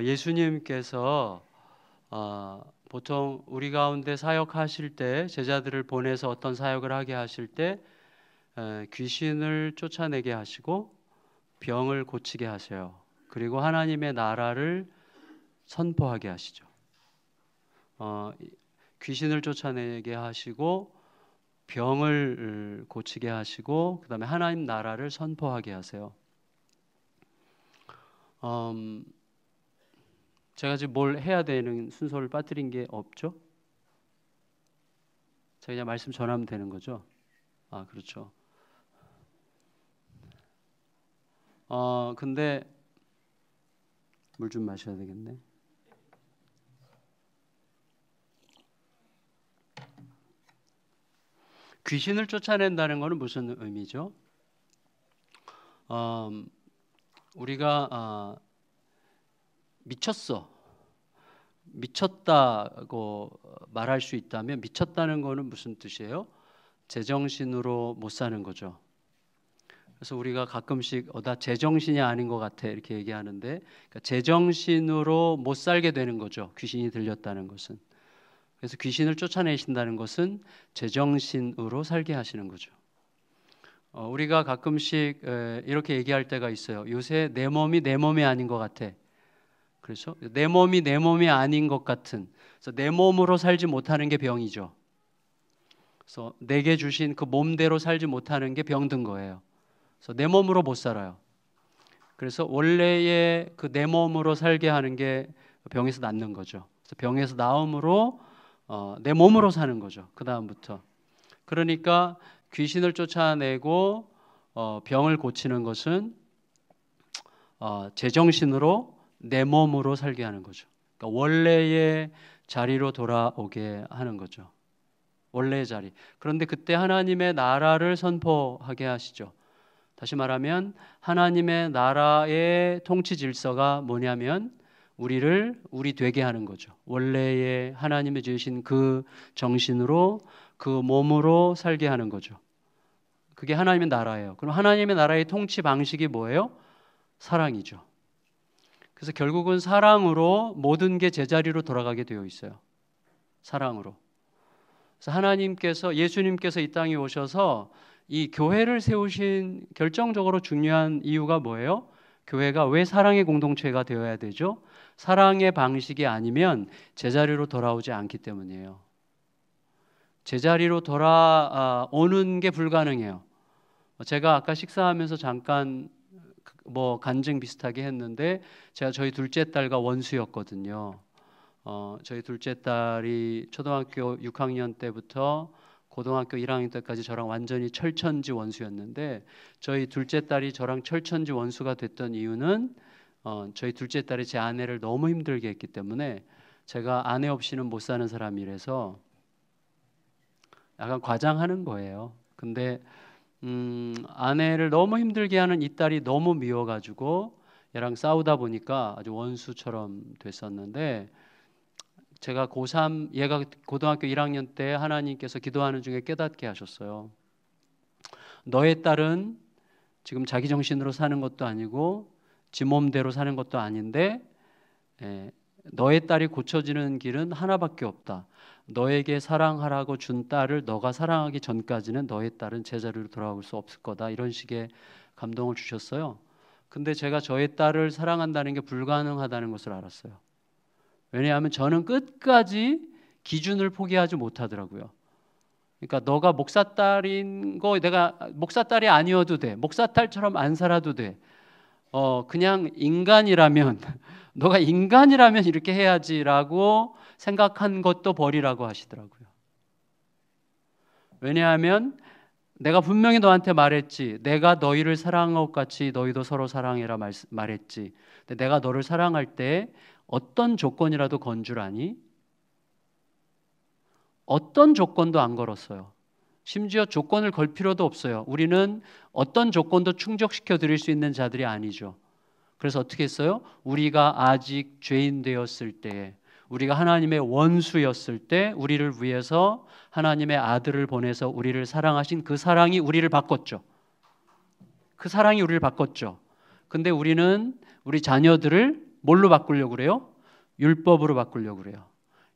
예수님께서 보통 우리 가운데 사역하실 때, 제자들을 보내서 어떤 사역을 하게 하실 때 귀신을 쫓아내게 하시고 병을 고치게 하세요. 그리고 하나님의 나라를 선포하게 하시죠. 귀신을 쫓아내게 하시고 병을 고치게 하시고 그 다음에 하나님 나라를 선포하게 하세요. 제가 지금 뭘 해야 되는 순서를 빠뜨린 게 없죠? 제가 그냥 말씀 전하면 되는 거죠? 그렇죠. 근데 물 좀 마셔야 되겠네. 귀신을 쫓아낸다는 것은 무슨 의미죠? 우리가 미쳤다고 말할 수 있다면, 미쳤다는 것은 무슨 뜻이에요? 제정신으로 못 사는 거죠. 그래서 우리가 가끔씩 나 제정신이 아닌 것 같아 이렇게 얘기하는데, 그러니까 제정신으로 못 살게 되는 거죠. 귀신이 들렸다는 것은. 그래서 귀신을 쫓아내신다는 것은 제정신으로 살게 하시는 거죠. 우리가 가끔씩 이렇게 얘기할 때가 있어요. 요새 내 몸이 내 몸이 아닌 것 같아. 그렇죠? 내 몸이 내 몸이 아닌 것 같은. 그래서 내 몸으로 살지 못하는 게 병이죠. 그래서 내게 주신 그 몸대로 살지 못하는 게 병든 거예요. 그래서 내 몸으로 못 살아요. 그래서 원래의 그 내 몸으로 살게 하는 게 병에서 낫는 거죠. 그래서 병에서 나음으로 내 몸으로 사는 거죠. 그 다음부터. 그러니까 귀신을 쫓아내고 병을 고치는 것은 제정신으로 내 몸으로 살게 하는 거죠. 그러니까 원래의 자리로 돌아오게 하는 거죠. 원래의 자리. 그런데 그때 하나님의 나라를 선포하게 하시죠. 다시 말하면 하나님의 나라의 통치 질서가 뭐냐면 우리 되게 하는 거죠. 원래의 하나님이 주신 그 정신으로 그 몸으로 살게 하는 거죠. 그게 하나님의 나라예요. 그럼 하나님의 나라의 통치 방식이 뭐예요? 사랑이죠. 그래서 결국은 사랑으로 모든 게 제자리로 돌아가게 되어 있어요. 사랑으로. 그래서 하나님께서, 예수님께서 이 땅에 오셔서 이 교회를 세우신 결정적으로 중요한 이유가 뭐예요? 교회가 왜 사랑의 공동체가 되어야 되죠? 사랑의 방식이 아니면 제자리로 돌아오지 않기 때문이에요. 제자리로 돌아오는 게 불가능해요. 제가 아까 식사하면서 잠깐 간증 비슷하게 했는데, 제가 저희 둘째 딸과 원수였거든요. 저희 둘째 딸이 초등학교 6학년 때부터 고등학교 1학년 때까지 저랑 완전히 철천지 원수였는데, 저희 둘째 딸이 저랑 철천지 원수가 됐던 이유는 저희 둘째 딸이 제 아내를 너무 힘들게 했기 때문에, 제가 아내 없이는 못 사는 사람이라서 약간 과장하는 거예요. 근데 아내를 너무 힘들게 하는 이 딸이 너무 미워가지고 얘랑 싸우다 보니까 아주 원수처럼 됐었는데, 제가 고3, 얘가 고등학교 1학년 때 하나님께서 기도하는 중에 깨닫게 하셨어요. 너의 딸은 지금 자기 정신으로 사는 것도 아니고 지 몸대로 사는 것도 아닌데 너의 딸이 고쳐지는 길은 하나밖에 없다. 너에게 사랑하라고 준 딸을 너가 사랑하기 전까지는 너의 딸은 제자리로 돌아올 수 없을 거다. 이런 식의 감동을 주셨어요. 근데 제가 저의 딸을 사랑한다는 게 불가능하다는 것을 알았어요. 왜냐하면 저는 끝까지 기준을 포기하지 못하더라고요. 그러니까 너가 목사딸인 거, 내가 목사딸이 아니어도 돼. 목사딸처럼 안 살아도 돼. 그냥 인간이라면 너가 인간이라면 이렇게 해야지라고 생각한 것도 버리라고 하시더라고요. 왜냐하면 내가 분명히 너한테 말했지. 내가 너희를 사랑한 것 같이 너희도 서로 사랑해라 말했지. 근데 내가 너를 사랑할 때 어떤 조건이라도 건 줄 아니? 어떤 조건도 안 걸었어요. 심지어 조건을 걸 필요도 없어요. 우리는 어떤 조건도 충족시켜 드릴 수 있는 자들이 아니죠. 그래서 어떻게 했어요? 우리가 아직 죄인 되었을 때에, 우리가 하나님의 원수였을 때 우리를 위해서 하나님의 아들을 보내서 우리를 사랑하신 그 사랑이 우리를 바꿨죠. 그 사랑이 우리를 바꿨죠. 근데 우리는 우리 자녀들을 뭘로 바꾸려고 그래요? 율법으로 바꾸려고 그래요.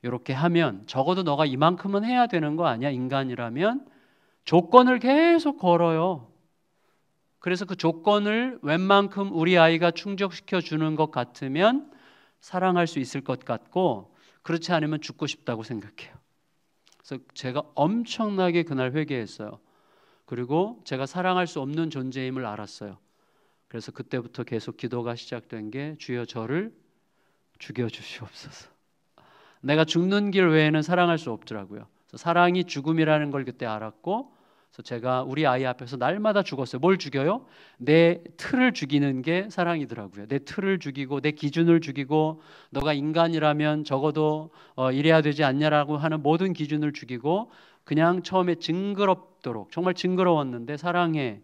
이렇게 하면 적어도 너가 이만큼은 해야 되는 거 아니야? 인간이라면 조건을 계속 걸어요. 그래서 그 조건을 웬만큼 우리 아이가 충족시켜 주는 것 같으면 사랑할 수 있을 것 같고, 그렇지 않으면 죽고 싶다고 생각해요. 그래서 제가 엄청나게 그날 회개했어요. 그리고 제가 사랑할 수 없는 존재임을 알았어요. 그래서 그때부터 계속 기도가 시작된 게 주여 저를 죽여주시옵소서. 내가 죽는 길 외에는 사랑할 수 없더라고요. 그래서 사랑이 죽음이라는 걸 그때 알았고, 그래서 제가 우리 아이 앞에서 날마다 죽었어요. 뭘 죽여요? 내 틀을 죽이는 게 사랑이더라고요. 내 틀을 죽이고 내 기준을 죽이고, 너가 인간이라면 적어도 이래야 되지 않냐라고 하는 모든 기준을 죽이고, 그냥 처음에 징그럽도록, 정말 징그러웠는데 사랑해,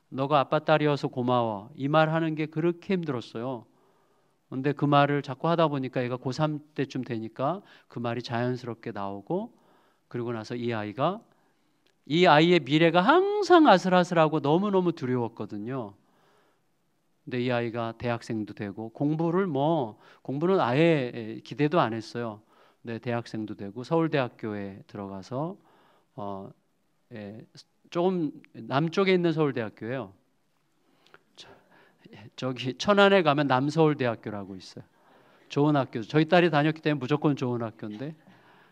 너가 아빠 딸이어서 고마워, 이 말 하는 게 그렇게 힘들었어요. 근데 그 말을 자꾸 하다 보니까 얘가 고3 때쯤 되니까 그 말이 자연스럽게 나오고, 그리고 나서 이 아이의 미래가 항상 아슬아슬하고 너무너무 두려웠거든요. 근데 이 아이가 대학생도 되고, 공부는 아예 기대도 안 했어요. 근데 대학생도 되고 서울대학교에 들어가서 조금 남쪽에 있는 서울대학교예요. 저기 천안에 가면 남서울대학교라고 있어요. 좋은 학교. 저희 딸이 다녔기 때문에 무조건 좋은 학교인데,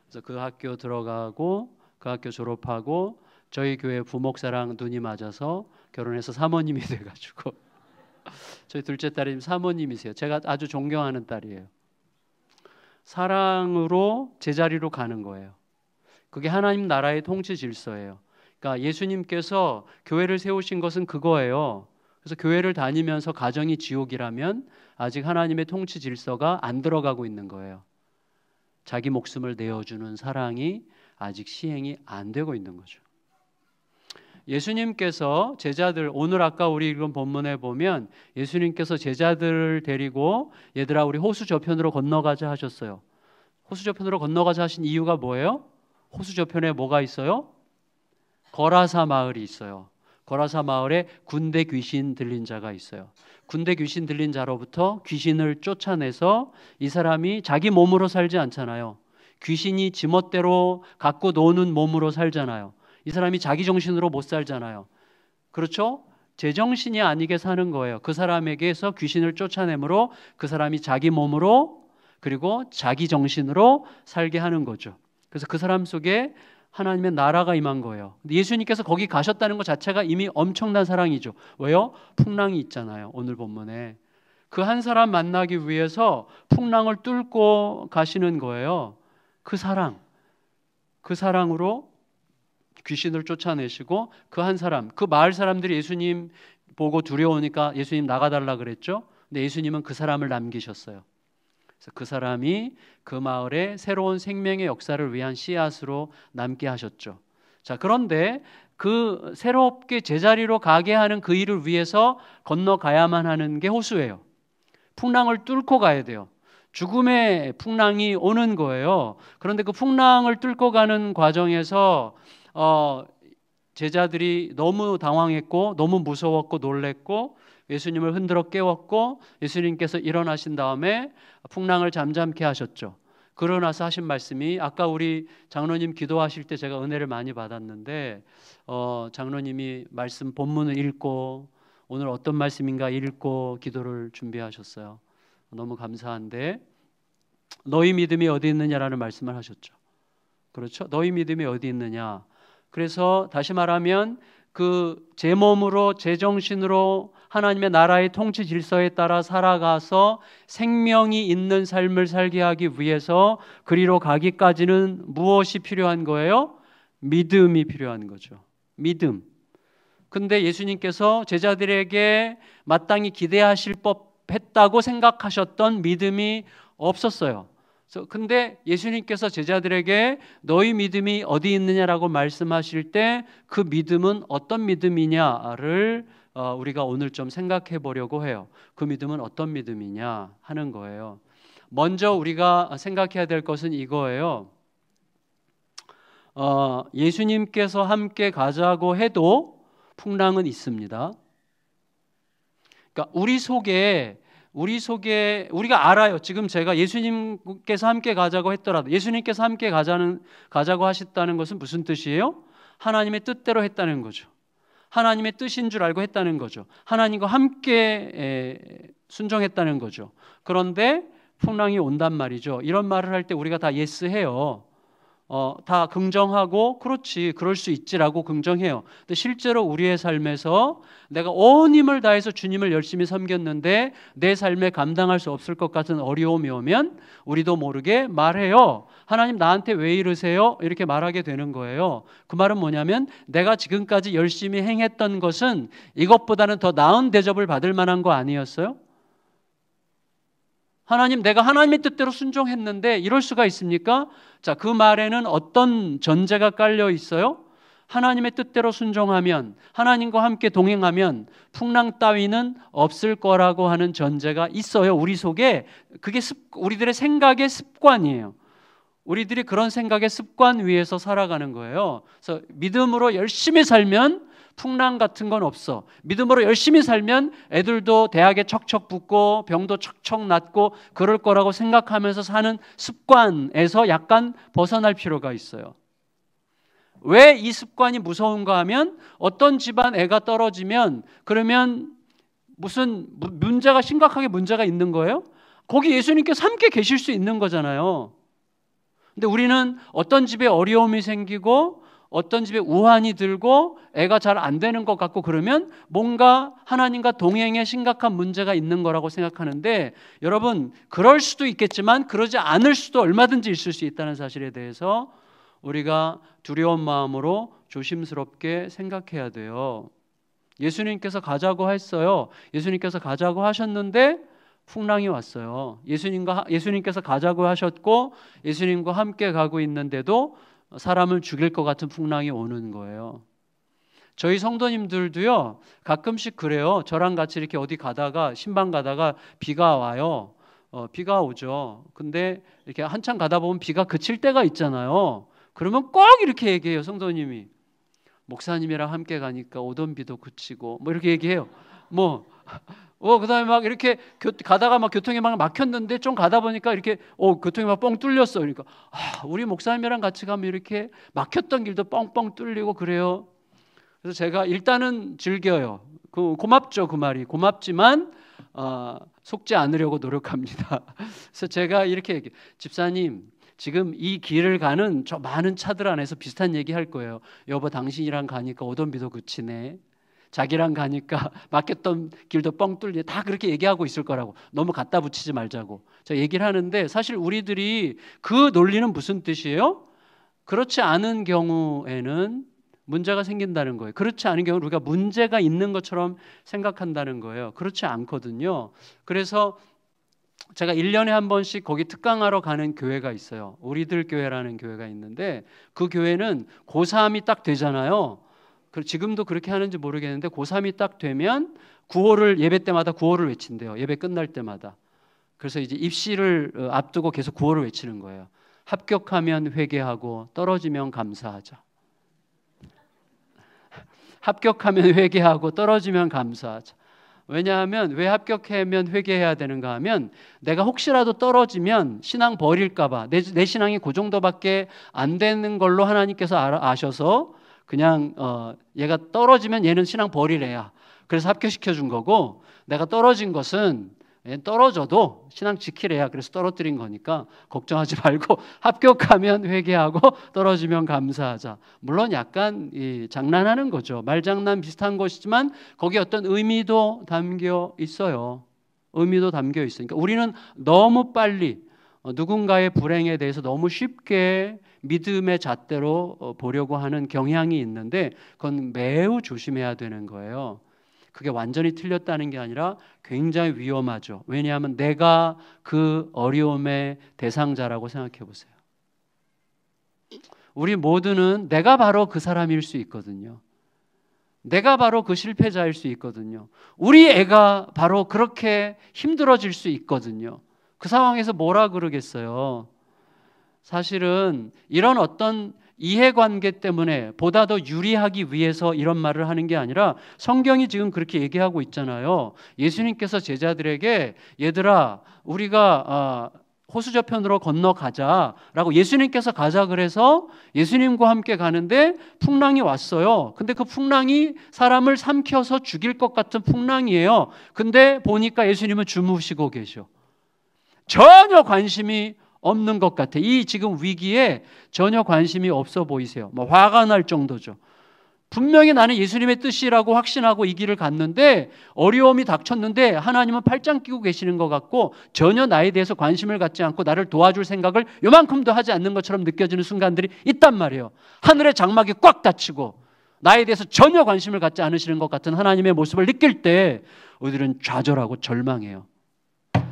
그래서 그 학교 들어가고 그 학교 졸업하고 저희 교회 부목사랑 눈이 맞아서 결혼해서 사모님이 돼가지고 저희 둘째 딸이 사모님이세요. 제가 아주 존경하는 딸이에요. 사랑으로 제자리로 가는 거예요. 그게 하나님 나라의 통치 질서예요. 그러니까 예수님께서 교회를 세우신 것은 그거예요. 그래서 교회를 다니면서 가정이 지옥이라면 아직 하나님의 통치 질서가 안 들어가고 있는 거예요. 자기 목숨을 내어주는 사랑이 아직 시행이 안 되고 있는 거죠. 예수님께서 제자들, 오늘 아까 우리 읽은 본문에 보면 예수님께서 제자들을 데리고 얘들아 우리 호수 저편으로 건너가자 하셨어요. 호수 저편으로 건너가자 하신 이유가 뭐예요? 호수 저편에 뭐가 있어요? 거라사 마을이 있어요. 거라사 마을에 군대 귀신 들린 자가 있어요. 군대 귀신 들린 자로부터 귀신을 쫓아내서, 이 사람이 자기 몸으로 살지 않잖아요. 귀신이 지멋대로 갖고 노는 몸으로 살잖아요. 이 사람이 자기 정신으로 못 살잖아요. 그렇죠? 제정신이 아니게 사는 거예요. 그 사람에게서 귀신을 쫓아내므로 그 사람이 자기 몸으로 그리고 자기 정신으로 살게 하는 거죠. 그래서 그 사람 속에 하나님의 나라가 임한 거예요. 근데 예수님께서 거기 가셨다는 것 자체가 이미 엄청난 사랑이죠. 왜요? 풍랑이 있잖아요. 오늘 본문에. 그 한 사람 만나기 위해서 풍랑을 뚫고 가시는 거예요. 그 사랑으로 귀신을 쫓아내시고, 그 한 사람, 그 마을 사람들이 예수님 보고 두려우니까 예수님 나가달라 그랬죠. 근데 예수님은 그 사람을 남기셨어요. 그래서 그 사람이 그 마을에 새로운 생명의 역사를 위한 씨앗으로 남게 하셨죠. 자, 그런데 그 새롭게 제자리로 가게 하는 그 일을 위해서 건너가야만 하는 게 호수예요. 풍랑을 뚫고 가야 돼요. 죽음의 풍랑이 오는 거예요. 그런데 그 풍랑을 뚫고 가는 과정에서 제자들이 너무 당황했고 너무 무서웠고 놀랬고, 예수님을 흔들어 깨웠고, 예수님께서 일어나신 다음에 풍랑을 잠잠케 하셨죠. 그러고 나서 하신 말씀이, 아까 우리 장로님 기도하실 때 제가 은혜를 많이 받았는데, 장로님이 말씀 본문을 읽고 오늘 어떤 말씀인가 읽고 기도를 준비하셨어요. 너무 감사한데, 너희 믿음이 어디 있느냐라는 말씀을 하셨죠. 그렇죠? 너희 믿음이 어디 있느냐. 그래서 다시 말하면 그 제 몸으로 제 정신으로 하나님의 나라의 통치 질서에 따라 살아가서 생명이 있는 삶을 살게 하기 위해서 그리로 가기까지는 무엇이 필요한 거예요? 믿음이 필요한 거죠. 믿음. 근데 예수님께서 제자들에게 마땅히 기대하실 법했다고 생각하셨던 믿음이 없었어요. 근데 예수님께서 제자들에게 너희 믿음이 어디 있느냐라고 말씀하실 때 그 믿음은 어떤 믿음이냐를 우리가 오늘 좀 생각해 보려고 해요. 그 믿음은 어떤 믿음이냐 하는 거예요. 먼저 우리가 생각해야 될 것은 이거예요. 예수님께서 함께 가자고 해도 풍랑은 있습니다. 그러니까 우리 속에 우리 속에 우리가 알아요. 지금 제가 예수님께서 함께 가자고 했더라도 예수님께서 함께 가자고 하셨다는 것은 무슨 뜻이에요? 하나님의 뜻대로 했다는 거죠. 하나님의 뜻인 줄 알고 했다는 거죠. 하나님과 함께 순종했다는 거죠. 그런데 풍랑이 온단 말이죠. 이런 말을 할 때 우리가 다 예스해요. 다 긍정하고 그렇지, 그럴 수 있지라고 긍정해요. 근데 실제로 우리의 삶에서 내가 온 힘을 다해서 주님을 열심히 섬겼는데 내 삶에 감당할 수 없을 것 같은 어려움이 오면 우리도 모르게 말해요. 하나님 나한테 왜 이러세요? 이렇게 말하게 되는 거예요. 그 말은 뭐냐면 내가 지금까지 열심히 행했던 것은 이것보다는 더 나은 대접을 받을 만한 거 아니었어요? 하나님, 내가 하나님의 뜻대로 순종했는데 이럴 수가 있습니까? 자, 그 말에는 어떤 전제가 깔려 있어요? 하나님의 뜻대로 순종하면, 하나님과 함께 동행하면 풍랑 따위는 없을 거라고 하는 전제가 있어요. 우리 속에. 그게 우리들의 생각의 습관이에요. 우리들이 그런 생각의 습관 위에서 살아가는 거예요. 그래서 믿음으로 열심히 살면 풍랑 같은 건 없어. 믿음으로 열심히 살면 애들도 대학에 척척 붙고 병도 척척 낫고 그럴 거라고 생각하면서 사는 습관에서 약간 벗어날 필요가 있어요. 왜 이 습관이 무서운가 하면 어떤 집안 애가 떨어지면 그러면 무슨 문제가 심각하게 문제가 있는 거예요? 거기 예수님께서 함께 계실 수 있는 거잖아요. 근데 우리는 어떤 집에 어려움이 생기고 어떤 집에 우환이 들고 애가 잘 안 되는 것 같고 그러면 뭔가 하나님과 동행에 심각한 문제가 있는 거라고 생각하는데 여러분 그럴 수도 있겠지만 그러지 않을 수도 얼마든지 있을 수 있다는 사실에 대해서 우리가 두려운 마음으로 조심스럽게 생각해야 돼요. 예수님께서 가자고 했어요. 예수님께서 가자고 하셨는데 풍랑이 왔어요. 예수님께서 가자고 하셨고 예수님과 함께 가고 있는데도 사람을 죽일 것 같은 풍랑이 오는 거예요. 저희 성도님들도요 가끔씩 그래요. 저랑 같이 이렇게 어디 가다가 신방 가다가 비가 와요. 비가 오죠. 근데 이렇게 한참 가다 보면 비가 그칠 때가 있잖아요. 그러면 꼭 이렇게 얘기해요. 성도님이 목사님이랑 함께 가니까 오던 비도 그치고 뭐 이렇게 얘기해요. 그다음에 막 이렇게 가다가 막 교통이 막 막혔는데 좀 가다 보니까 이렇게 교통이 막 뻥 뚫렸어. 그러니까 우리 목사님이랑 같이 가면 이렇게 막혔던 길도 뻥뻥 뚫리고 그래요. 그래서 제가 일단은 즐겨요. 고맙죠. 그 말이 고맙지만 속지 않으려고 노력합니다. 그래서 제가 이렇게 얘기해요. 집사님 지금 이 길을 가는 저 많은 차들 안에서 비슷한 얘기 할 거예요. 여보 당신이랑 가니까 오던 비도 그치네. 자기랑 가니까 막혔던 길도 뻥 뚫리네. 다 그렇게 얘기하고 있을 거라고. 너무 갖다 붙이지 말자고. 제가 얘기를 하는데 사실 우리들이 그 논리는 무슨 뜻이에요? 그렇지 않은 경우에는 문제가 생긴다는 거예요. 그렇지 않은 경우는 우리가 문제가 있는 것처럼 생각한다는 거예요. 그렇지 않거든요. 그래서 제가 1년에 한 번씩 거기 특강하러 가는 교회가 있어요. 우리들 교회라는 교회가 있는데 그 교회는 고3이 딱 되잖아요. 지금도 그렇게 하는지 모르겠는데 고3이 딱 되면 구호를 예배 때마다 구호를 외친대요. 예배 끝날 때마다. 그래서 이제 입시를 앞두고 계속 구호를 외치는 거예요. 합격하면 회개하고 떨어지면 감사하자. 합격하면 회개하고 떨어지면 감사하자. 왜냐하면 왜 합격하면 회개해야 되는가 하면 내가 혹시라도 떨어지면 신앙 버릴까 봐 내 신앙이 그 정도밖에 안 되는 걸로 하나님께서 아셔서 그냥 얘가 떨어지면 얘는 신앙 버리래야. 그래서 합격시켜 준 거고 내가 떨어진 것은 떨어져도 신앙 지키래야. 그래서 떨어뜨린 거니까 걱정하지 말고 합격하면 회개하고 떨어지면 감사하자. 물론 약간 장난하는 거죠. 말장난 비슷한 것이지만 거기에 어떤 의미도 담겨 있어요. 의미도 담겨 있으니까 우리는 너무 빨리 누군가의 불행에 대해서 너무 쉽게 믿음의 잣대로 보려고 하는 경향이 있는데 그건 매우 조심해야 되는 거예요. 그게 완전히 틀렸다는 게 아니라 굉장히 위험하죠. 왜냐하면 내가 그 어려움의 대상자라고 생각해 보세요. 우리 모두는 내가 바로 그 사람일 수 있거든요. 내가 바로 그 실패자일 수 있거든요. 우리 애가 바로 그렇게 힘들어질 수 있거든요. 그 상황에서 뭐라 그러겠어요? 사실은 이런 어떤 이해관계 때문에 보다 더 유리하기 위해서 이런 말을 하는 게 아니라 성경이 지금 그렇게 얘기하고 있잖아요. 예수님께서 제자들에게 얘들아 우리가 호수 저편으로 건너가자라고 예수님께서 가자 그래서 예수님과 함께 가는데 풍랑이 왔어요. 근데 그 풍랑이 사람을 삼켜서 죽일 것 같은 풍랑이에요. 근데 보니까 예수님은 주무시고 계셔. 전혀 관심이 없는 것 같아. 이 지금 위기에 전혀 관심이 없어 보이세요. 뭐 화가 날 정도죠. 분명히 나는 예수님의 뜻이라고 확신하고 이 길을 갔는데 어려움이 닥쳤는데 하나님은 팔짱 끼고 계시는 것 같고 전혀 나에 대해서 관심을 갖지 않고 나를 도와줄 생각을 요만큼도 하지 않는 것처럼 느껴지는 순간들이 있단 말이에요. 하늘의 장막이 꽉 닫히고 나에 대해서 전혀 관심을 갖지 않으시는 것 같은 하나님의 모습을 느낄 때 우리들은 좌절하고 절망해요.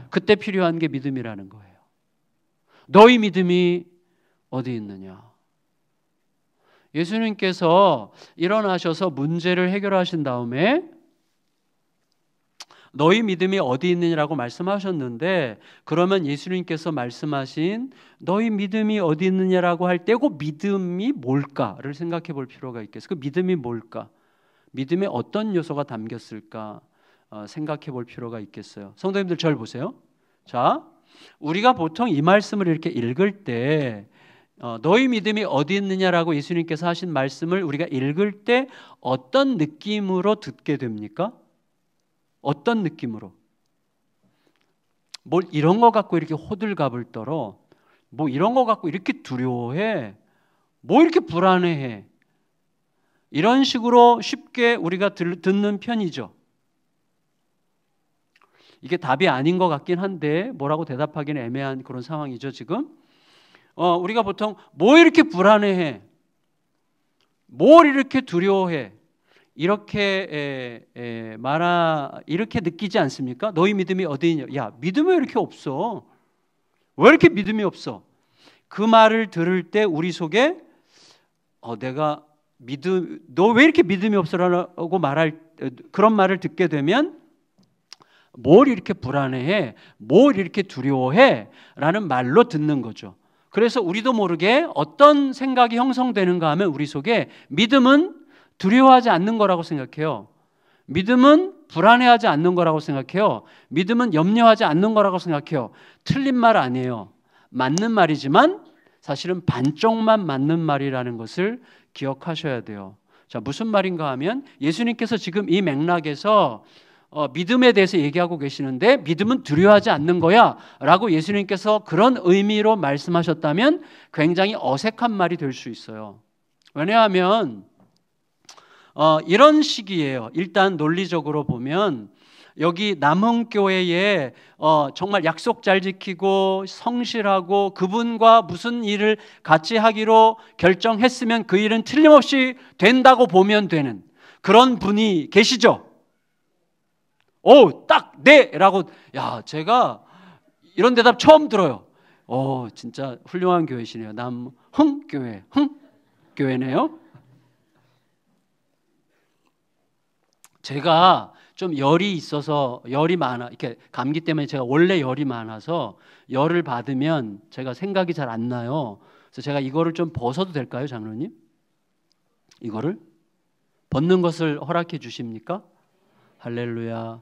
그때 필요한 게 믿음이라는 거예요. 너희 믿음이 어디 있느냐? 예수님께서 일어나셔서 문제를 해결하신 다음에 너희 믿음이 어디 있느냐라고 말씀하셨는데 그러면 예수님께서 말씀하신 너희 믿음이 어디 있느냐라고 할 때 그 믿음이 뭘까를 생각해 볼 필요가 있겠어요. 그 믿음이 뭘까? 믿음에 어떤 요소가 담겼을까 생각해 볼 필요가 있겠어요. 성도님들 절 보세요. 자, 우리가 보통 이 말씀을 이렇게 읽을 때 너희 믿음이 어디 있느냐라고 예수님께서 하신 말씀을 우리가 읽을 때 어떤 느낌으로 듣게 됩니까? 어떤 느낌으로? 뭘 이런 거 갖고 이렇게 호들갑을 떨어? 뭐 이런 거 갖고 이렇게 두려워해? 뭐 이렇게 불안해해? 이런 식으로 쉽게 우리가 듣는 편이죠. 이게 답이 아닌 것 같긴 한데 뭐라고 대답하기는 애매한 그런 상황이죠 지금. 우리가 보통 뭐 이렇게 불안해해? 뭘 이렇게 두려워해? 이렇게 이렇게 느끼지 않습니까? 너희 믿음이 어디 있냐? 야, 믿음이 왜 이렇게 없어? 왜 이렇게 믿음이 없어? 그 말을 들을 때 우리 속에 너 왜 이렇게 믿음이 없어라고 그런 말을 듣게 되면 뭘 이렇게 불안해해? 뭘 이렇게 두려워해? 라는 말로 듣는 거죠. 그래서 우리도 모르게 어떤 생각이 형성되는가 하면 우리 속에 믿음은 두려워하지 않는 거라고 생각해요. 믿음은 불안해하지 않는 거라고 생각해요. 믿음은 염려하지 않는 거라고 생각해요. 틀린 말 아니에요. 맞는 말이지만 사실은 반쪽만 맞는 말이라는 것을 기억하셔야 돼요. 자, 무슨 말인가 하면 예수님께서 지금 이 맥락에서 믿음에 대해서 얘기하고 계시는데 믿음은 두려워하지 않는 거야 라고 예수님께서 그런 의미로 말씀하셨다면 굉장히 어색한 말이 될 수 있어요. 왜냐하면 이런 식이에요. 일단 논리적으로 보면 여기 남흥교회에 정말 약속 잘 지키고 성실하고 그분과 무슨 일을 같이 하기로 결정했으면 그 일은 틀림없이 된다고 보면 되는 그런 분이 계시죠. 딱 네! 라고 제가 이런 대답 처음 들어요. 진짜 훌륭한 교회시네요. 남흥교회, 흥교회네요. 제가 좀 열이 많아. 이렇게 감기 때문에 제가 원래 열이 많아서 열을 받으면 제가 생각이 잘 안 나요. 그래서 제가 이거를 좀 벗어도 될까요, 장로님? 이거를? 벗는 것을 허락해 주십니까? 할렐루야.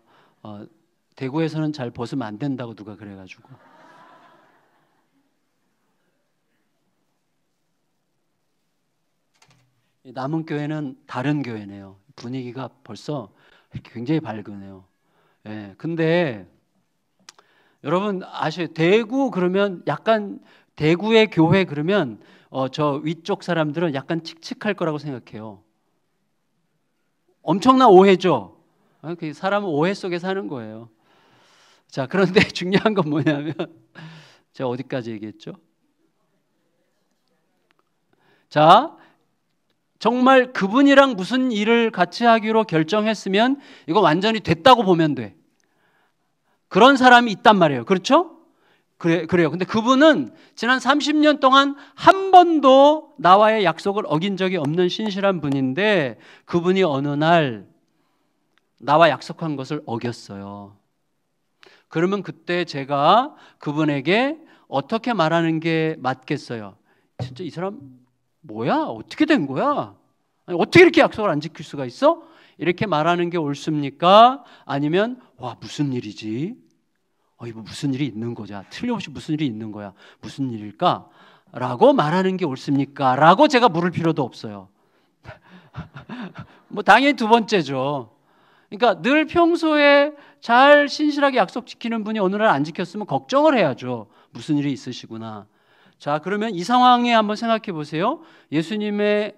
대구에서는 잘 벗으면 안 된다고 누가 그래가지고. 남은교회는 다른 교회네요. 분위기가 벌써 굉장히 밝으네요. 근데 여러분 아시죠? 대구 그러면 약간 대구의 교회 그러면 저 위쪽 사람들은 약간 칙칙할 거라고 생각해요. 엄청난 오해죠. 사람은 오해 속에 사는 거예요. 자, 그런데 중요한 건 뭐냐면 제가 어디까지 얘기했죠? 자, 정말 그분이랑 무슨 일을 같이 하기로 결정했으면 이거 완전히 됐다고 보면 돼. 그런 사람이 있단 말이에요. 그렇죠? 그래요. 근데 그분은 지난 30년 동안 한 번도 나와의 약속을 어긴 적이 없는 신실한 분인데 그분이 어느 날 나와 약속한 것을 어겼어요. 그러면 그때 제가 그분에게 어떻게 말하는 게 맞겠어요? 진짜 이 사람 뭐야? 어떻게 된 거야? 아니, 어떻게 이렇게 약속을 안 지킬 수가 있어? 이렇게 말하는 게 옳습니까? 아니면 와, 무슨 일이지? 이거 무슨 일이 있는 거야? 틀림없이 무슨 일이 있는 거야? 무슨 일일까? 라고 말하는 게 옳습니까? 라고 제가 물을 필요도 없어요. 뭐 당연히 두 번째죠. 그러니까 늘 평소에 잘 신실하게 약속 지키는 분이 어느 날 안 지켰으면 걱정을 해야죠. 무슨 일이 있으시구나. 자, 그러면 이 상황에 한번 생각해 보세요. 예수님의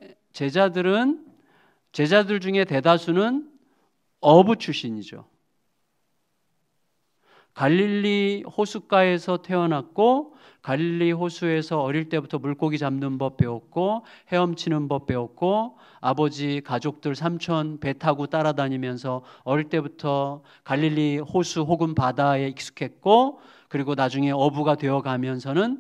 제자들 중에 대다수는 어부 출신이죠. 갈릴리 호숫가에서 태어났고 갈릴리 호수에서 어릴 때부터 물고기 잡는 법 배웠고 헤엄치는 법 배웠고 아버지, 가족들, 삼촌 배 타고 따라다니면서 어릴 때부터 갈릴리 호수 혹은 바다에 익숙했고 그리고 나중에 어부가 되어가면서는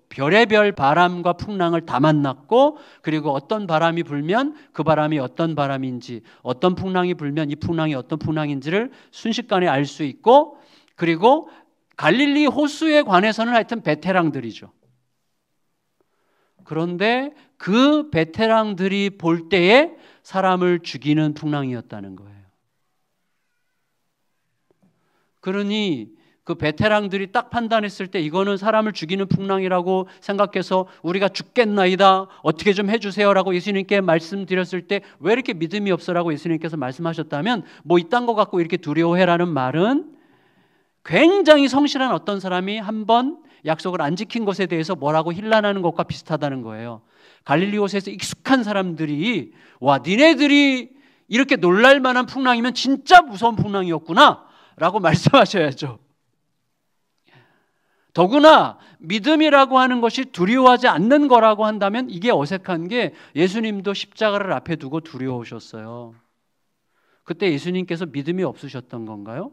별의별 바람과 풍랑을 다 만났고 그리고 어떤 바람이 불면 그 바람이 어떤 바람인지 어떤 풍랑이 불면 이 풍랑이 어떤 풍랑인지를 순식간에 알 수 있고 그리고 갈릴리 호수에 관해서는 하여튼 베테랑들이죠. 그런데 그 베테랑들이 볼 때에 사람을 죽이는 풍랑이었다는 거예요. 그러니 그 베테랑들이 딱 판단했을 때 이거는 사람을 죽이는 풍랑이라고 생각해서 우리가 죽겠나이다 어떻게 좀 해주세요라고 예수님께 말씀드렸을 때 왜 이렇게 믿음이 없어라고 예수님께서 말씀하셨다면 뭐 이딴 거 갖고 이렇게 두려워해라는 말은 굉장히 성실한 어떤 사람이 한번 약속을 안 지킨 것에 대해서 뭐라고 힐난하는 것과 비슷하다는 거예요. 갈릴리 호수에서 익숙한 사람들이 와, 니네들이 이렇게 놀랄 만한 풍랑이면 진짜 무서운 풍랑이었구나 라고 말씀하셔야죠. 더구나 믿음이라고 하는 것이 두려워하지 않는 거라고 한다면 이게 어색한 게 예수님도 십자가를 앞에 두고 두려우셨어요. 그때 예수님께서 믿음이 없으셨던 건가요?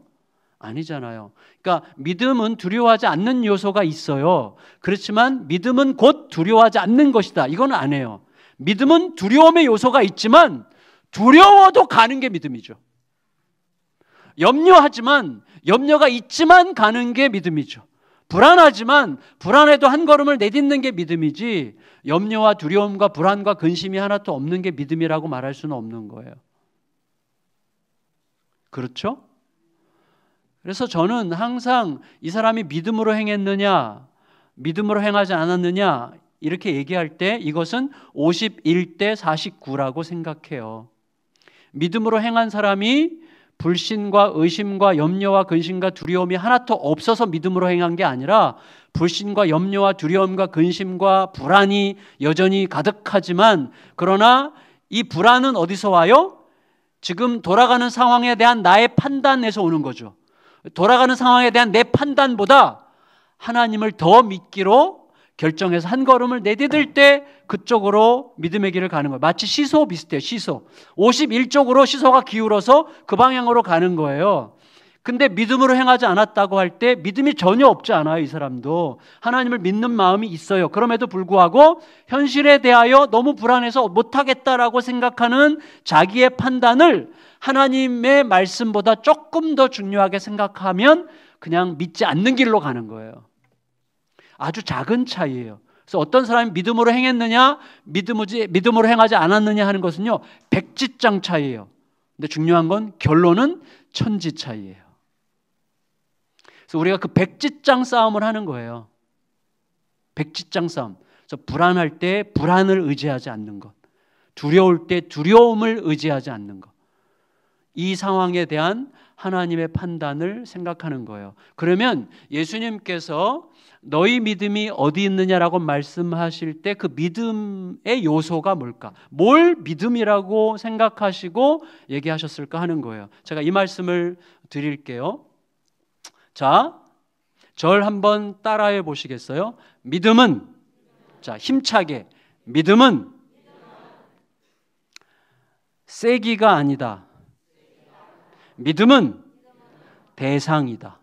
아니잖아요. 그러니까 믿음은 두려워하지 않는 요소가 있어요. 그렇지만 믿음은 곧 두려워하지 않는 것이다. 이건 안 해요. 믿음은 두려움의 요소가 있지만 두려워도 가는 게 믿음이죠. 염려하지만 염려가 있지만 가는 게 믿음이죠. 불안하지만 불안해도 한 걸음을 내딛는 게 믿음이지 염려와 두려움과 불안과 근심이 하나도 없는 게 믿음이라고 말할 수는 없는 거예요. 그렇죠? 그래서 저는 항상 이 사람이 믿음으로 행했느냐 믿음으로 행하지 않았느냐 이렇게 얘기할 때 이것은 51대 49라고 생각해요. 믿음으로 행한 사람이 불신과 의심과 염려와 근심과 두려움이 하나도 없어서 믿음으로 행한 게 아니라 불신과 염려와 두려움과 근심과 불안이 여전히 가득하지만 그러나 이 불안은 어디서 와요? 지금 돌아가는 상황에 대한 나의 판단에서 오는 거죠. 돌아가는 상황에 대한 내 판단보다 하나님을 더 믿기로 결정해서 한 걸음을 내디딜 때 그쪽으로 믿음의 길을 가는 거예요. 마치 시소 비슷해요. 시소 51쪽으로 시소가 기울어서 그 방향으로 가는 거예요. 근데 믿음으로 행하지 않았다고 할 때 믿음이 전혀 없지 않아요. 이 사람도 하나님을 믿는 마음이 있어요. 그럼에도 불구하고 현실에 대하여 너무 불안해서 못하겠다라고 생각하는 자기의 판단을 하나님의 말씀보다 조금 더 중요하게 생각하면 그냥 믿지 않는 길로 가는 거예요. 아주 작은 차이예요. 그래서 어떤 사람이 믿음으로 행했느냐 믿음으로 행하지 않았느냐 하는 것은요 백지장 차이예요. 근데 중요한 건 결론은 천지 차이예요. 그래서 우리가 그 백지장 싸움을 하는 거예요. 백지장 싸움. 그래서 불안할 때 불안을 의지하지 않는 것, 두려울 때 두려움을 의지하지 않는 것. 이 상황에 대한 하나님의 판단을 생각하는 거예요. 그러면 예수님께서 너희 믿음이 어디 있느냐라고 말씀하실 때 그 믿음의 요소가 뭘까? 뭘 믿음이라고 생각하시고 얘기하셨을까 하는 거예요. 제가 이 말씀을 드릴게요. 자, 절 한번 따라해 보시겠어요? 믿음은, 자, 힘차게, 믿음은 세기가 아니다. 믿음은 대상이다.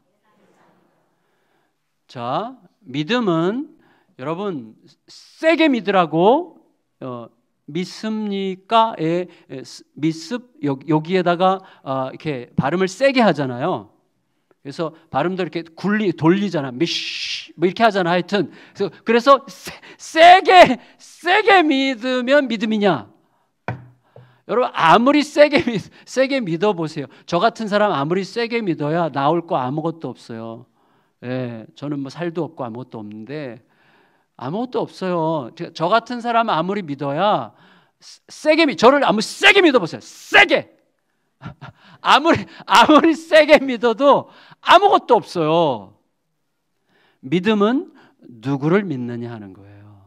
자, 믿음은 여러분 세게 믿으라고 믿습니까?의 믿습 여기에다가 이렇게 발음을 세게 하잖아요. 그래서 발음도 이렇게 돌리잖아. 미쉬 뭐 이렇게 하잖아. 하여튼 그래서 세게 믿으면 믿음이냐? 여러분 아무리 세게 믿어보세요. 저 같은 사람 아무리 세게 믿어야 나올 거 아무것도 없어요. 예, 저는 뭐 살도 없고 아무것도 없는데 아무것도 없어요. 저 같은 사람 아무리 믿어야 저를 아무리 세게 믿어보세요. 세게 아무리 세게 믿어도 아무것도 없어요. 믿음은 누구를 믿느냐 하는 거예요.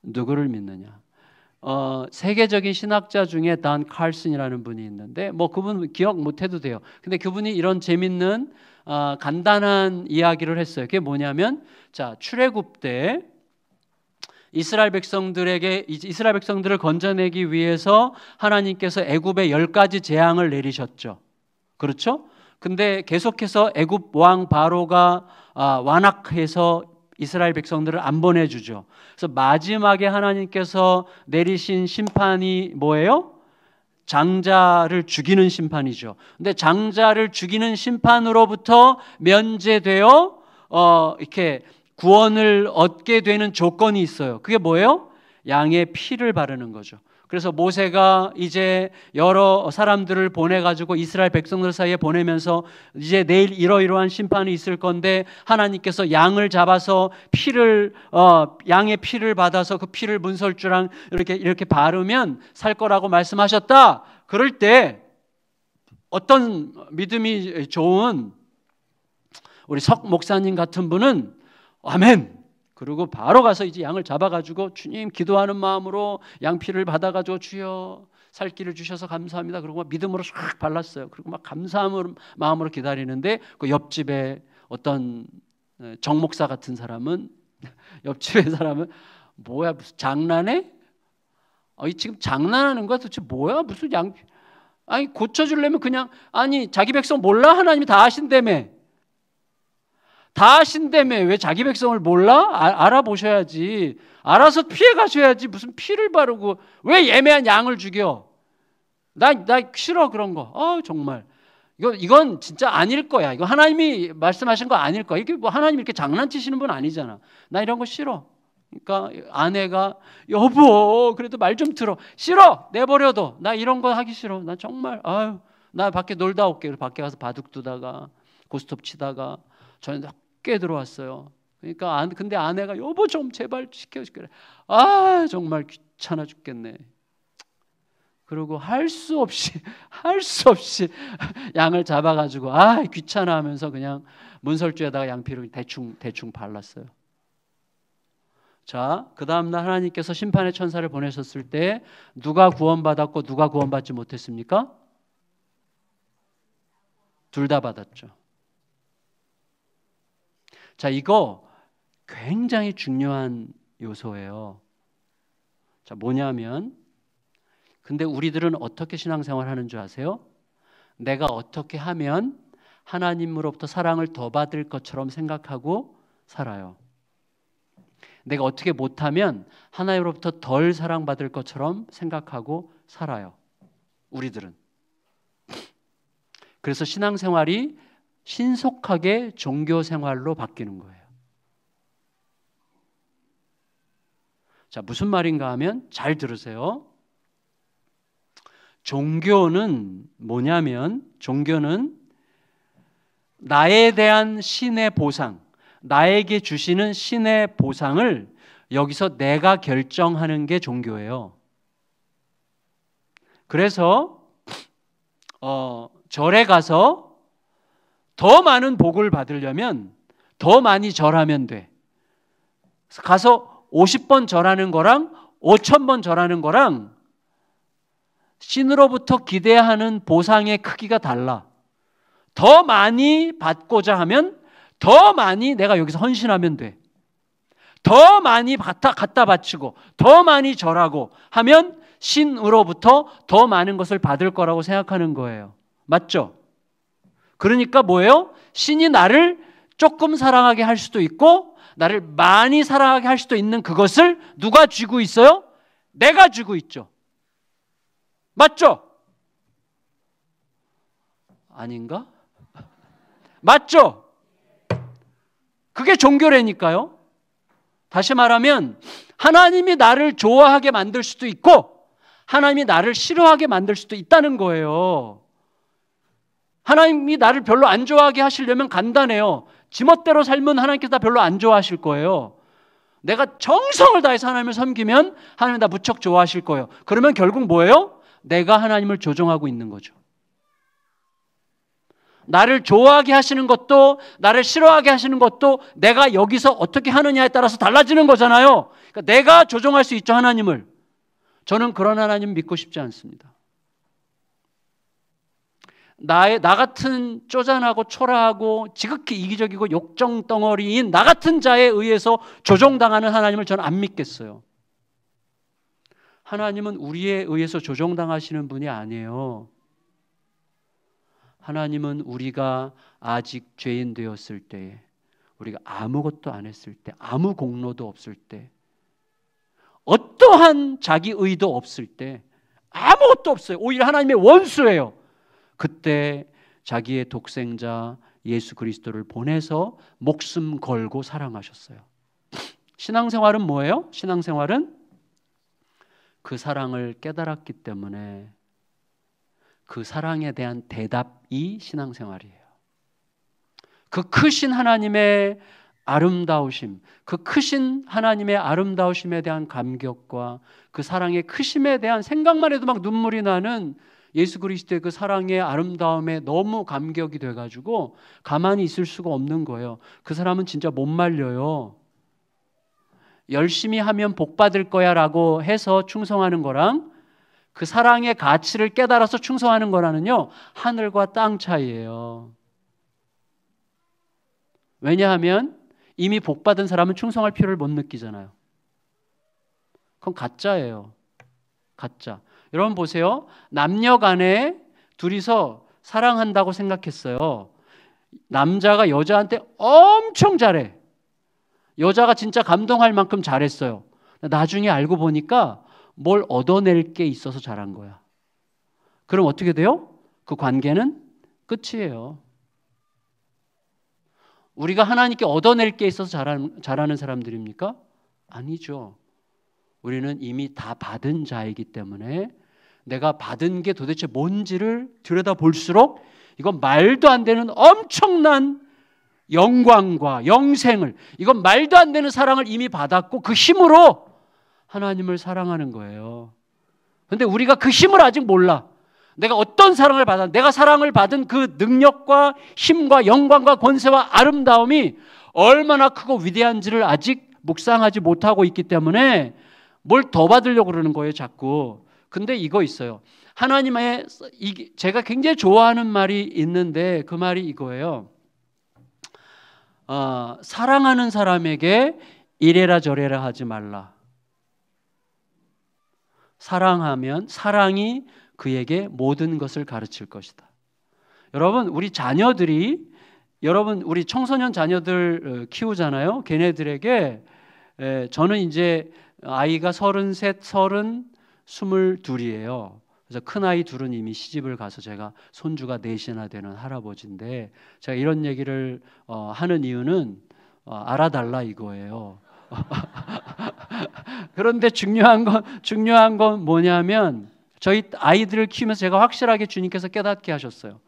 누구를 믿느냐. 세계적인 신학자 중에 단 칼슨이라는 분이 있는데 뭐 그분 기억 못해도 돼요. 근데 그분이 이런 재밌는 간단한 이야기를 했어요. 그게 뭐냐면 자 출애굽 때 이스라엘 백성들을 건져내기 위해서 하나님께서 애굽에 10가지 재앙을 내리셨죠. 그렇죠? 근데 계속해서 애굽 왕 바로가 완악해서 이스라엘 백성들을 안 보내주죠. 그래서 마지막에 하나님께서 내리신 심판이 뭐예요? 장자를 죽이는 심판이죠. 근데 장자를 죽이는 심판으로부터 면제되어 이렇게 구원을 얻게 되는 조건이 있어요. 그게 뭐예요? 양의 피를 바르는 거죠. 그래서 모세가 이제 여러 사람들을 보내가지고 이스라엘 백성들 사이에 보내면서 이제 내일 이러이러한 심판이 있을 건데 하나님께서 양을 잡아서 양의 피를 받아서 그 피를 문설주랑 이렇게 바르면 살 거라고 말씀하셨다. 그럴 때 어떤 믿음이 좋은 우리 석 목사님 같은 분은 아멘. 그리고 바로 가서 이제 양을 잡아가지고 주님 기도하는 마음으로 양피를 받아가지고 주여 살 길을 주셔서 감사합니다. 그리고 막 믿음으로 싹 발랐어요. 그리고 막 감사한 마음으로 기다리는데 그 옆집에 어떤 정목사 같은 사람은 옆집의 사람은 뭐야 무슨 장난해? 지금 장난하는 거야 도대체 뭐야 무슨 아니 고쳐주려면 그냥 아니 자기 백성 몰라? 하나님이 다 아신다며. 다 아신다며 왜 자기 백성을 몰라? 알아보셔야지. 알아서 피해 가셔야지. 무슨 피를 바르고 왜 예매한 양을 죽여? 나 싫어 그런 거. 정말 이건 진짜 아닐 거야. 이거 하나님이 말씀하신 거 아닐 거야. 이게 뭐 하나님 이렇게 장난치시는 분 아니잖아. 나 이런 거 싫어. 그러니까 아내가 여보 그래도 말 좀 들어. 싫어 내버려둬. 나 이런 거 하기 싫어. 나 정말 나 밖에 놀다 올게. 밖에 가서 바둑 두다가 고스톱 치다가 저는 꽤 들어왔어요. 그러니까 근데 아내가 여보 좀 제발 시켜주래. 정말 귀찮아 죽겠네. 그리고 할 수 없이 양을 잡아가지고 귀찮아하면서 그냥 문설주에다가 양피를 대충 발랐어요. 자, 그 다음날 하나님께서 심판의 천사를 보내셨을 때 누가 구원받았고 누가 구원받지 못했습니까? 둘 다 받았죠. 자, 이거 굉장히 중요한 요소예요. 자, 뭐냐면 근데 우리들은 어떻게 신앙생활 하는 줄 아세요? 내가 어떻게 하면 하나님으로부터 사랑을 더 받을 것처럼 생각하고 살아요. 내가 어떻게 못하면 하나님으로부터 덜 사랑받을 것처럼 생각하고 살아요. 우리들은. 그래서 신앙생활이 신속하게 종교생활로 바뀌는 거예요. 자, 무슨 말인가 하면 잘 들으세요. 종교는 뭐냐면 종교는 나에 대한 신의 보상, 나에게 주시는 신의 보상을 여기서 내가 결정하는 게 종교예요. 그래서 절에 가서 더 많은 복을 받으려면 더 많이 절하면 돼. 가서 50번 절하는 거랑 5,000번 절하는 거랑 신으로부터 기대하는 보상의 크기가 달라. 더 많이 받고자 하면 더 많이 내가 여기서 헌신하면 돼. 더 많이 갖다 바치고 더 많이 절하고 하면 신으로부터 더 많은 것을 받을 거라고 생각하는 거예요. 맞죠? 그러니까 뭐예요? 신이 나를 조금 사랑하게 할 수도 있고 나를 많이 사랑하게 할 수도 있는 그것을 누가 쥐고 있어요? 내가 쥐고 있죠. 맞죠? 아닌가? 맞죠? 그게 종교라니까요. 다시 말하면 하나님이 나를 좋아하게 만들 수도 있고 하나님이 나를 싫어하게 만들 수도 있다는 거예요. 하나님이 나를 별로 안 좋아하게 하시려면 간단해요. 지멋대로 살면 하나님께서 나 별로 안 좋아하실 거예요. 내가 정성을 다해서 하나님을 섬기면 하나님이 나 무척 좋아하실 거예요. 그러면 결국 뭐예요? 내가 하나님을 조종하고 있는 거죠. 나를 좋아하게 하시는 것도 나를 싫어하게 하시는 것도 내가 여기서 어떻게 하느냐에 따라서 달라지는 거잖아요. 그러니까 내가 조종할 수 있죠, 하나님을. 저는 그런 하나님 믿고 싶지 않습니다. 나 같은 쪼잔하고 초라하고 지극히 이기적이고 욕정덩어리인 나 같은 자에 의해서 조종당하는 하나님을 저는 안 믿겠어요. 하나님은 우리에 의해서 조종당하시는 분이 아니에요. 하나님은 우리가 아직 죄인 되었을 때에, 우리가 아무것도 안 했을 때, 아무 공로도 없을 때, 어떠한 자기 의도 없을 때, 아무것도 없어요. 오히려 하나님의 원수예요. 그때 자기의 독생자 예수 그리스도를 보내서 목숨 걸고 사랑하셨어요. 신앙생활은 뭐예요? 신앙생활은 그 사랑을 깨달았기 때문에 그 사랑에 대한 대답이 신앙생활이에요. 그 크신 하나님의 아름다우심, 그 크신 하나님의 아름다우심에 대한 감격과 그 사랑의 크심에 대한 생각만 해도 막 눈물이 나는 예수 그리스도의 그 사랑의 아름다움에 너무 감격이 돼가지고 가만히 있을 수가 없는 거예요. 그 사람은 진짜 못 말려요. 열심히 하면 복 받을 거야 라고 해서 충성하는 거랑 그 사랑의 가치를 깨달아서 충성하는 거라는요, 하늘과 땅 차이예요. 왜냐하면 이미 복 받은 사람은 충성할 필요를 못 느끼잖아요. 그건 가짜예요. 가짜. 여러분 보세요. 남녀 간에 둘이서 사랑한다고 생각했어요. 남자가 여자한테 엄청 잘해. 여자가 진짜 감동할 만큼 잘했어요. 나중에 알고 보니까 뭘 얻어낼 게 있어서 잘한 거야. 그럼 어떻게 돼요? 그 관계는 끝이에요. 우리가 하나님께 얻어낼 게 있어서 잘하는 사람들입니까? 아니죠. 우리는 이미 다 받은 자이기 때문에 내가 받은 게 도대체 뭔지를 들여다볼수록 이건 말도 안 되는 엄청난 영광과 영생을, 이건 말도 안 되는 사랑을 이미 받았고 그 힘으로 하나님을 사랑하는 거예요. 그런데 우리가 그 힘을 아직 몰라. 내가 어떤 사랑을 받았, 내가 사랑을 받은 그 능력과 힘과 영광과 권세와 아름다움이 얼마나 크고 위대한지를 아직 묵상하지 못하고 있기 때문에 뭘 더 받으려고 그러는 거예요, 자꾸. 근데 이거 있어요. 하나님의, 제가 굉장히 좋아하는 말이 있는데 그 말이 이거예요. 사랑하는 사람에게 이래라 저래라 하지 말라. 사랑하면 사랑이 그에게 모든 것을 가르칠 것이다. 여러분, 우리 자녀들이, 여러분 우리 청소년 자녀들 키우잖아요. 걔네들에게 저는 이제 아이가 33, 30, 22이에요. 그래서 큰아이 둘은 이미 시집을 가서 제가 손주가 넷이나 되는 할아버지인데, 제가 이런 얘기를 하는 이유는 알아달라 이거예요. 그런데 중요한 건 뭐냐면, 저희 아이들을 키우면서 제가 확실하게 주님께서 깨닫게 하셨어요.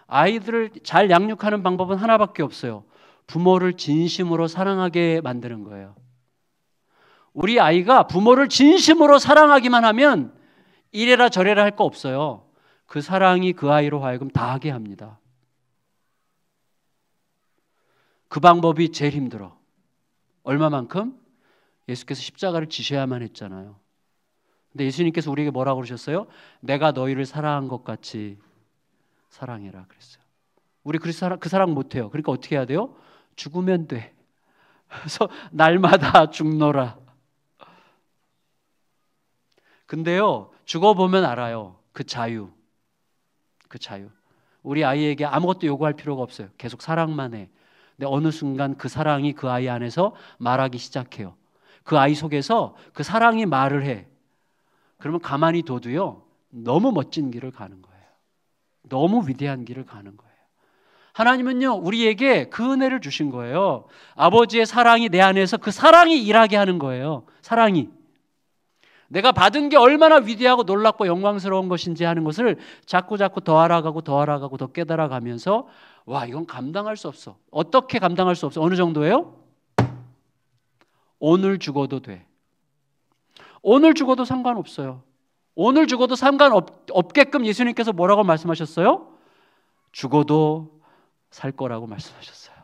아이들을 잘 양육하는 방법은 하나밖에 없어요. 부모를 진심으로 사랑하게 만드는 거예요. 우리 아이가 부모를 진심으로 사랑하기만 하면 이래라 저래라 할 거 없어요. 그 사랑이 그 아이로 하여금 다 하게 합니다. 그 방법이 제일 힘들어. 얼마만큼? 예수께서 십자가를 지셔야만 했잖아요. 근데 예수님께서 우리에게 뭐라고 그러셨어요? 내가 너희를 사랑한 것 같이 사랑해라 그랬어요. 우리 그 사랑 못해요. 그러니까 어떻게 해야 돼요? 죽으면 돼. 그래서 날마다 죽노라. 근데요, 죽어보면 알아요. 그 자유. 우리 아이에게 아무것도 요구할 필요가 없어요. 계속 사랑만 해. 근데 어느 순간 그 사랑이 그 아이 안에서 말하기 시작해요. 그 아이 속에서 그 사랑이 말을 해. 그러면 가만히 둬도요, 너무 멋진 길을 가는 거예요. 너무 위대한 길을 가는 거예요. 하나님은요, 우리에게 그 은혜를 주신 거예요. 아버지의 사랑이 내 안에서 그 사랑이 일하게 하는 거예요. 사랑이. 내가 받은 게 얼마나 위대하고 놀랍고 영광스러운 것인지 하는 것을 자꾸 더 알아가고 더 깨달아가면서 와, 이건 감당할 수 없어. 어떻게 감당할 수 없어? 어느 정도예요? 오늘 죽어도 돼. 오늘 죽어도 상관없어요. 오늘 죽어도 상관없게끔 예수님께서 뭐라고 말씀하셨어요? 죽어도 살 거라고 말씀하셨어요.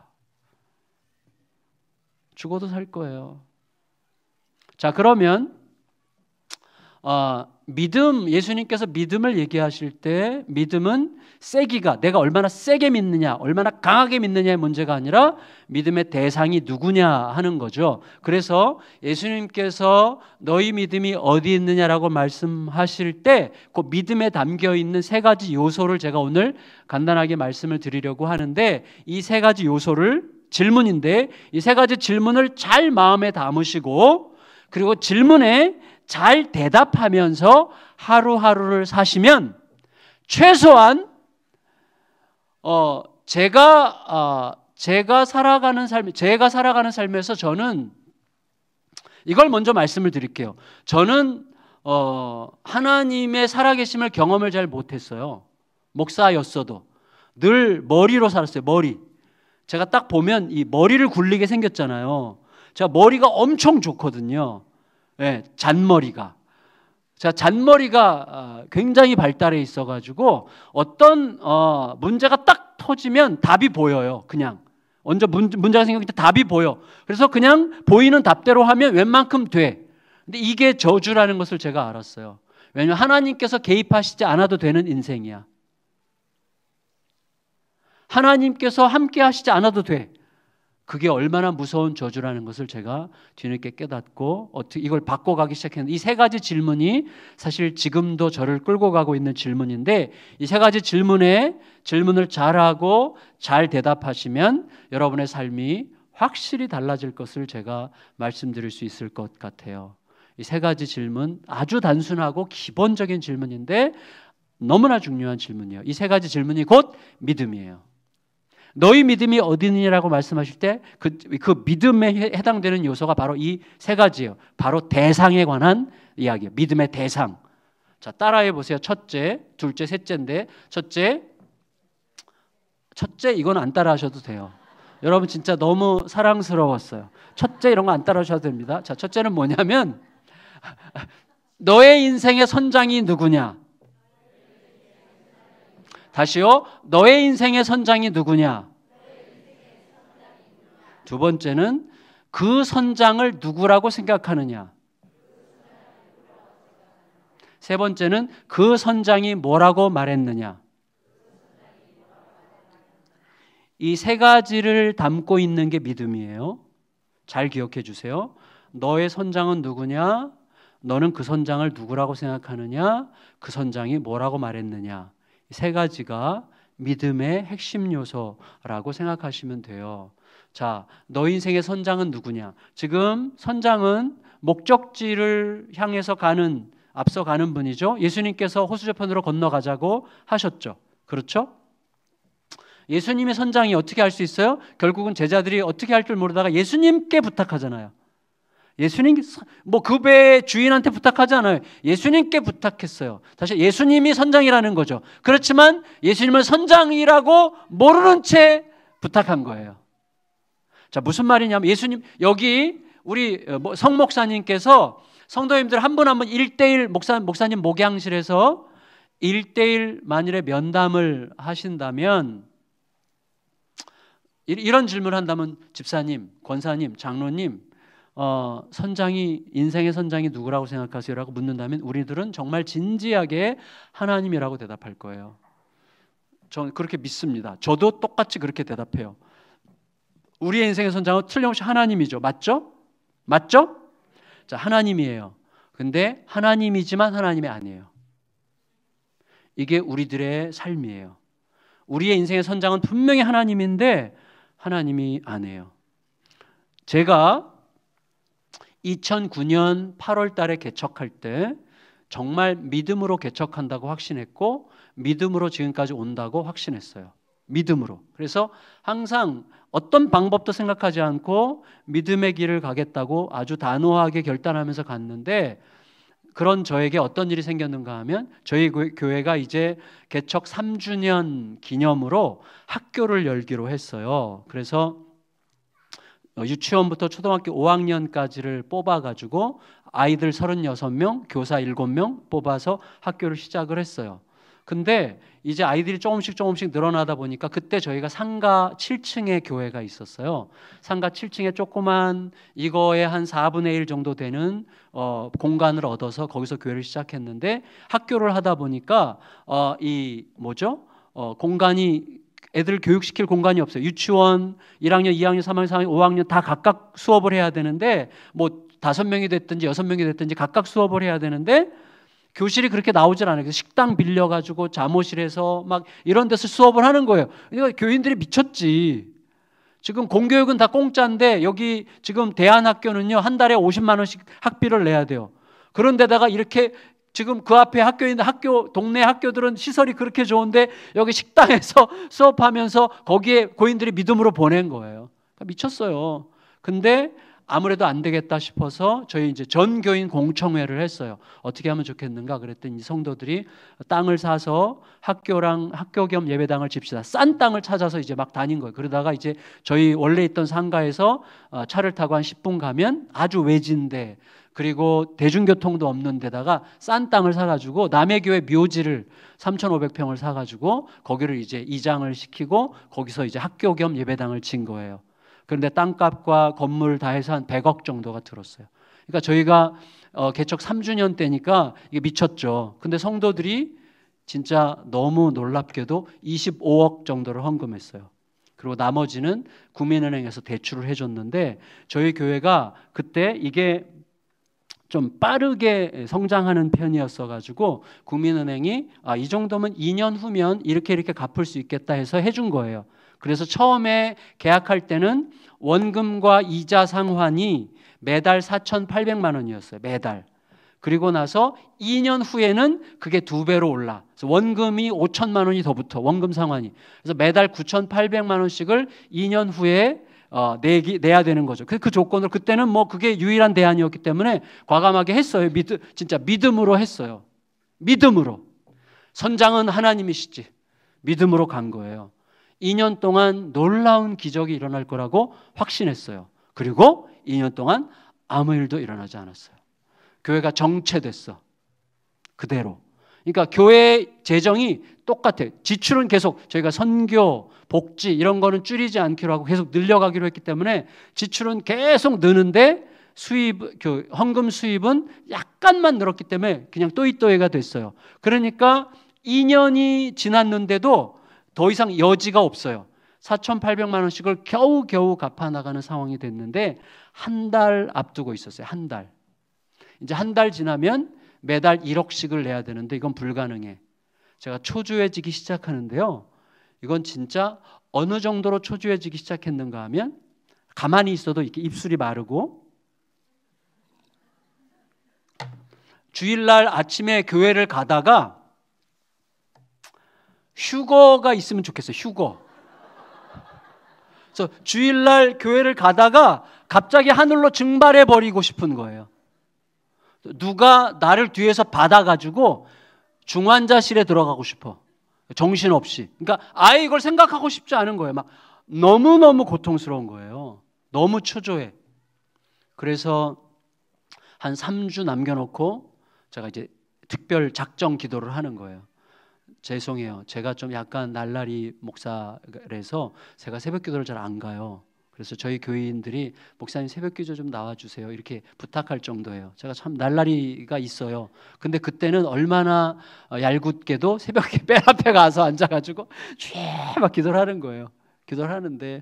죽어도 살 거예요. 자, 그러면 믿음, 예수님께서 믿음을 얘기하실 때 믿음은 세기가 내가 얼마나 세게 믿느냐, 얼마나 강하게 믿느냐의 문제가 아니라 믿음의 대상이 누구냐 하는 거죠. 그래서 예수님께서 너희 믿음이 어디 있느냐라고 말씀하실 때 그 믿음에 담겨 있는 세 가지 요소를 제가 오늘 간단하게 말씀을 드리려고 하는데, 이 세 가지 요소를, 질문인데 이 세 가지 질문을 잘 마음에 담으시고 그리고 질문에 잘 대답하면서 하루하루를 사시면 최소한 제가 살아가는 삶에서 저는 이걸 먼저 말씀을 드릴게요. 저는 하나님의 살아계심을 경험을 잘 못했어요. 목사였어도 늘 머리로 살았어요. 머리. 제가 딱 보면 이 머리를 굴리게 생겼잖아요. 제가 머리가 엄청 좋거든요. 네, 잔머리가. 자, 잔머리가 굉장히 발달해 있어가지고 어떤 문제가 딱 터지면 답이 보여요. 그냥 먼저 문제가 생겼을 때 답이 보여. 그래서 그냥 보이는 답대로 하면 웬만큼 돼. 근데 이게 저주라는 것을 제가 알았어요. 왜냐하면 하나님께서 개입하시지 않아도 되는 인생이야. 하나님께서 함께 하시지 않아도 돼. 그게 얼마나 무서운 저주라는 것을 제가 뒤늦게 깨닫고 어떻게 이걸 바꿔가기 시작했는데, 이 세 가지 질문이 사실 지금도 저를 끌고 가고 있는 질문인데, 이 세 가지 질문을 잘하고 잘 대답하시면 여러분의 삶이 확실히 달라질 것을 제가 말씀드릴 수 있을 것 같아요. 이 세 가지 질문, 아주 단순하고 기본적인 질문인데 너무나 중요한 질문이에요. 이 세 가지 질문이 곧 믿음이에요. 너희 믿음이 어디느냐라고 말씀하실 때 그 믿음에 해당되는 요소가 바로 이 세 가지예요. 바로 대상에 관한 이야기예요. 믿음의 대상. 자, 따라해 보세요. 첫째, 둘째, 셋째인데 첫째 이건 안 따라하셔도 돼요. 여러분 진짜 너무 사랑스러웠어요. 첫째 이런 거 안 따라하셔도 됩니다. 자, 첫째는 뭐냐면 너의 인생의 선장이 누구냐? 다시요. 너의 인생의 선장이 누구냐? 두 번째는 그 선장을 누구라고 생각하느냐? 세 번째는 그 선장이 뭐라고 말했느냐? 이 세 가지를 담고 있는 게 믿음이에요. 잘 기억해 주세요. 너의 선장은 누구냐? 너는 그 선장을 누구라고 생각하느냐? 그 선장이 뭐라고 말했느냐? 세 가지가 믿음의 핵심 요소라고 생각하시면 돼요. 자, 너 인생의 선장은 누구냐? 지금 선장은 목적지를 향해서 앞서 가는 분이죠. 예수님께서 호수저편으로 건너가자고 하셨죠. 그렇죠? 예수님의 선장이 어떻게 할 수 있어요? 결국은 제자들이 어떻게 할 줄 모르다가 예수님께 부탁하잖아요. 예수님, 그 배 주인한테 부탁하지 않아요. 예수님께 부탁했어요. 사실 예수님이 선장이라는 거죠. 그렇지만 예수님은 선장이라고 모르는 채 부탁한 거예요. 자, 무슨 말이냐면 예수님, 여기 우리 성 목사님께서 성도님들 한 분 한 분 1:1 목사님 목양실에서 1:1 만일에 면담을 하신다면 이런 질문을 한다면 집사님, 권사님, 장로님, 인생의 선장이 누구라고 생각하세요? 라고 묻는다면 우리들은 정말 진지하게 하나님이라고 대답할 거예요. 저는 그렇게 믿습니다. 저도 똑같이 그렇게 대답해요. 우리의 인생의 선장은 틀림없이 하나님이죠. 맞죠? 맞죠? 자, 하나님이에요. 근데 하나님이지만 하나님이 아니에요. 이게 우리들의 삶이에요. 우리의 인생의 선장은 분명히 하나님인데 하나님이 아니에요. 제가 2009년 8월 달에 개척할 때 정말 믿음으로 개척한다고 확신했고 믿음으로 지금까지 온다고 확신했어요. 믿음으로. 그래서 항상 어떤 방법도 생각하지 않고 믿음의 길을 가겠다고 아주 단호하게 결단하면서 갔는데, 그런 저에게 어떤 일이 생겼는가 하면 저희 교회가 이제 개척 3주년 기념으로 학교를 열기로 했어요. 그래서 유치원부터 초등학교 5학년까지를 뽑아가지고 아이들 36명, 교사 7명 뽑아서 학교를 시작을 했어요. 근데 이제 아이들이 조금씩 늘어나다 보니까 그때 저희가 상가 7층에 교회가 있었어요. 상가 7층에 조그만 이거의 한 4분의 1 정도 되는 공간을 얻어서 거기서 교회를 시작했는데, 학교를 하다 보니까 공간이 애들 교육시킬 공간이 없어요. 유치원 1학년, 2학년, 3학년, 4학년, 5학년 다 각각 수업을 해야 되는데, 뭐 5명이 됐든지 6명이 됐든지 각각 수업을 해야 되는데 교실이 그렇게 나오질 않아요. 그래서 식당 빌려가지고 잠옷실에서 막 이런 데서 수업을 하는 거예요. 그러니까 교인들이 미쳤지. 지금 공교육은 다 공짜인데 여기 지금 대안학교는요, 한 달에 50만 원씩 학비를 내야 돼요. 그런데다가 이렇게 지금 그 앞에 동네 학교들은 시설이 그렇게 좋은데 여기 식당에서 수업하면서 거기에 고인들이 믿음으로 보낸 거예요. 그러니까 미쳤어요. 근데 아무래도 안 되겠다 싶어서 저희 이제 전 교인 공청회를 했어요. 어떻게 하면 좋겠는가 그랬더니 성도들이 땅을 사서 학교 겸 예배당을 집시다. 싼 땅을 찾아서 이제 막 다닌 거예요. 그러다가 이제 저희 원래 있던 상가에서 차를 타고 한 10분 가면 아주 외진데, 그리고 대중교통도 없는 데다가 싼 땅을 사가지고 남의 교회 묘지를 3,500평을 사가지고 거기를 이제 이장을 시키고 거기서 이제 학교 겸 예배당을 진 거예요. 그런데 땅값과 건물 다 해서 한 100억 정도가 들었어요. 그러니까 저희가 개척 3주년 때니까 이게 미쳤죠. 근데 성도들이 진짜 너무 놀랍게도 25억 정도를 헌금했어요. 그리고 나머지는 국민은행에서 대출을 해줬는데, 저희 교회가 그때 이게 좀 빠르게 성장하는 편이었어가지고 국민은행이 이 정도면 2년 후면 이렇게 갚을 수 있겠다 해서 해준 거예요. 그래서 처음에 계약할 때는 원금과 이자 상환이 매달 4,800만 원이었어요. 매달. 그리고 나서 2년 후에는 그게 2배로 올라. 그래서 원금이 5천만 원이 더 붙어. 원금 상환이. 그래서 매달 9,800만 원씩을 2년 후에 내야 되는 거죠. 그 조건으로 그때는 뭐 그게 유일한 대안이었기 때문에 과감하게 했어요. 진짜 믿음으로 했어요. 믿음으로. 선장은 하나님이시지. 믿음으로 간 거예요. 2년 동안 놀라운 기적이 일어날 거라고 확신했어요. 그리고 2년 동안 아무 일도 일어나지 않았어요. 교회가 정체됐어. 그대로. 그러니까 교회 재정이 똑같아요. 지출은 계속 저희가 선교, 복지 이런 거는 줄이지 않기로 하고 계속 늘려가기로 했기 때문에 지출은 계속 느는데 헌금 수입은 약간만 늘었기 때문에 그냥 또이또이가 됐어요. 그러니까 2년이 지났는데도 더 이상 여지가 없어요. 4,800만 원씩을 겨우겨우 갚아나가는 상황이 됐는데 한 달 앞두고 있었어요. 한 달. 이제 한 달 지나면 매달 1억씩을 내야 되는데 이건 불가능해. 제가 초조해지기 시작하는데요. 이건 진짜 어느 정도로 초조해지기 시작했는가 하면 가만히 있어도 이렇게 입술이 마르고, 주일날 아침에 교회를 가다가 휴거가 있으면 좋겠어요. 휴거. 그래서 주일날 교회를 가다가 갑자기 하늘로 증발해 버리고 싶은 거예요. 누가 나를 뒤에서 받아가지고 중환자실에 들어가고 싶어. 정신없이. 그러니까 아예 이걸 생각하고 싶지 않은 거예요. 막 너무너무 고통스러운 거예요. 너무 초조해. 그래서 한 3주 남겨놓고 제가 이제 특별 작정 기도를 하는 거예요. 죄송해요. 제가 좀 약간 날라리 목사라서 제가 새벽 기도를 잘 안 가요. 그래서 저희 교인들이 목사님 새벽 기도 좀 나와주세요 이렇게 부탁할 정도예요. 제가 참 날라리가 있어요. 근데 그때는 얼마나 얄궂게도 새벽에 맨 앞에 가서 앉아가지고 막 기도를 하는 거예요. 기도를 하는데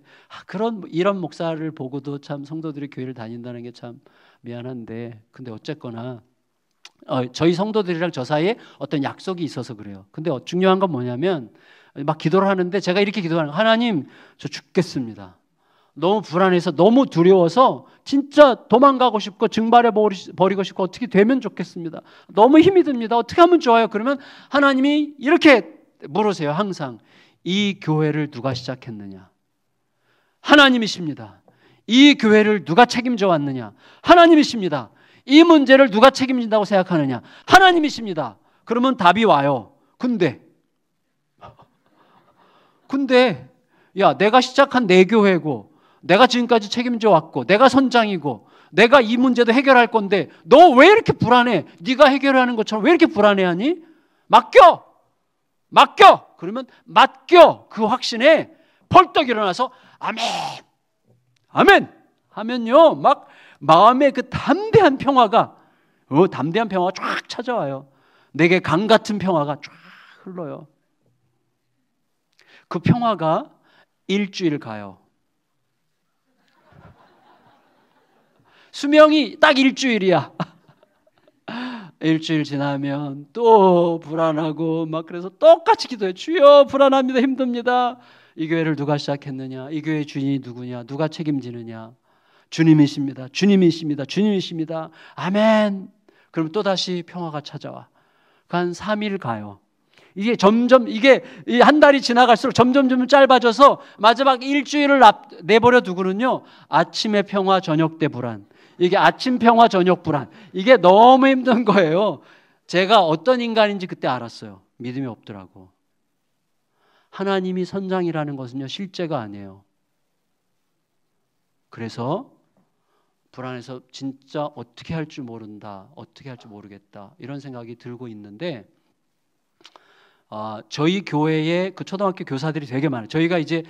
이런 목사를 보고도 참 성도들이 교회를 다닌다는 게 참 미안한데, 근데 어쨌거나 저희 성도들이랑 저 사이에 어떤 약속이 있어서 그래요. 근데 중요한 건 뭐냐면 막 기도를 하는데 제가 이렇게 기도하는 거예요. 하나님, 저 죽겠습니다. 너무 불안해서 너무 두려워서 진짜 도망가고 싶고 증발해 버리고 싶고 어떻게 되면 좋겠습니다. 너무 힘이 듭니다. 어떻게 하면 좋아요? 그러면 하나님이 이렇게 물으세요. 항상 이 교회를 누가 시작했느냐? 하나님이십니다. 이 교회를 누가 책임져 왔느냐? 하나님이십니다. 이 문제를 누가 책임진다고 생각하느냐? 하나님이십니다. 그러면 답이 와요. 근데 야, 내가 시작한 내 교회고 내가 지금까지 책임져 왔고 내가 선장이고 내가 이 문제도 해결할 건데 너 왜 이렇게 불안해? 네가 해결하는 것처럼 왜 이렇게 불안해하니? 맡겨! 그러면 맡겨! 그 확신에 벌떡 일어나서 아멘! 아멘! 하면요 막 마음에 그 담대한 평화가 쫙 찾아와요. 내게 강 같은 평화가 쫙 흘러요. 그 평화가 일주일 가요. 수명이 딱 일주일이야. 일주일 지나면 또 불안하고 막 그래서 똑같이 기도해. 주여 불안합니다. 힘듭니다. 이 교회를 누가 시작했느냐? 이 교회의 주인이 누구냐? 누가 책임지느냐? 주님이십니다. 아멘. 그럼 또다시 평화가 찾아와. 한 3일 가요. 이게 한 달이 지나갈수록 점점 짧아져서 마지막 일주일을 내버려 두고는요, 아침의 평화, 저녁 때 불안. 이게 아침 평화, 저녁 불안. 이게 너무 힘든 거예요. 제가 어떤 인간인지 그때 알았어요. 믿음이 없더라고. 하나님이 선장이라는 것은요, 실제가 아니에요. 그래서 불안해서 진짜 어떻게 할 줄 모른다, 어떻게 할 줄 모르겠다 이런 생각이 들고 있는데 저희 교회에 그 초등학교 교사들이 되게 많아요. 저희가 이제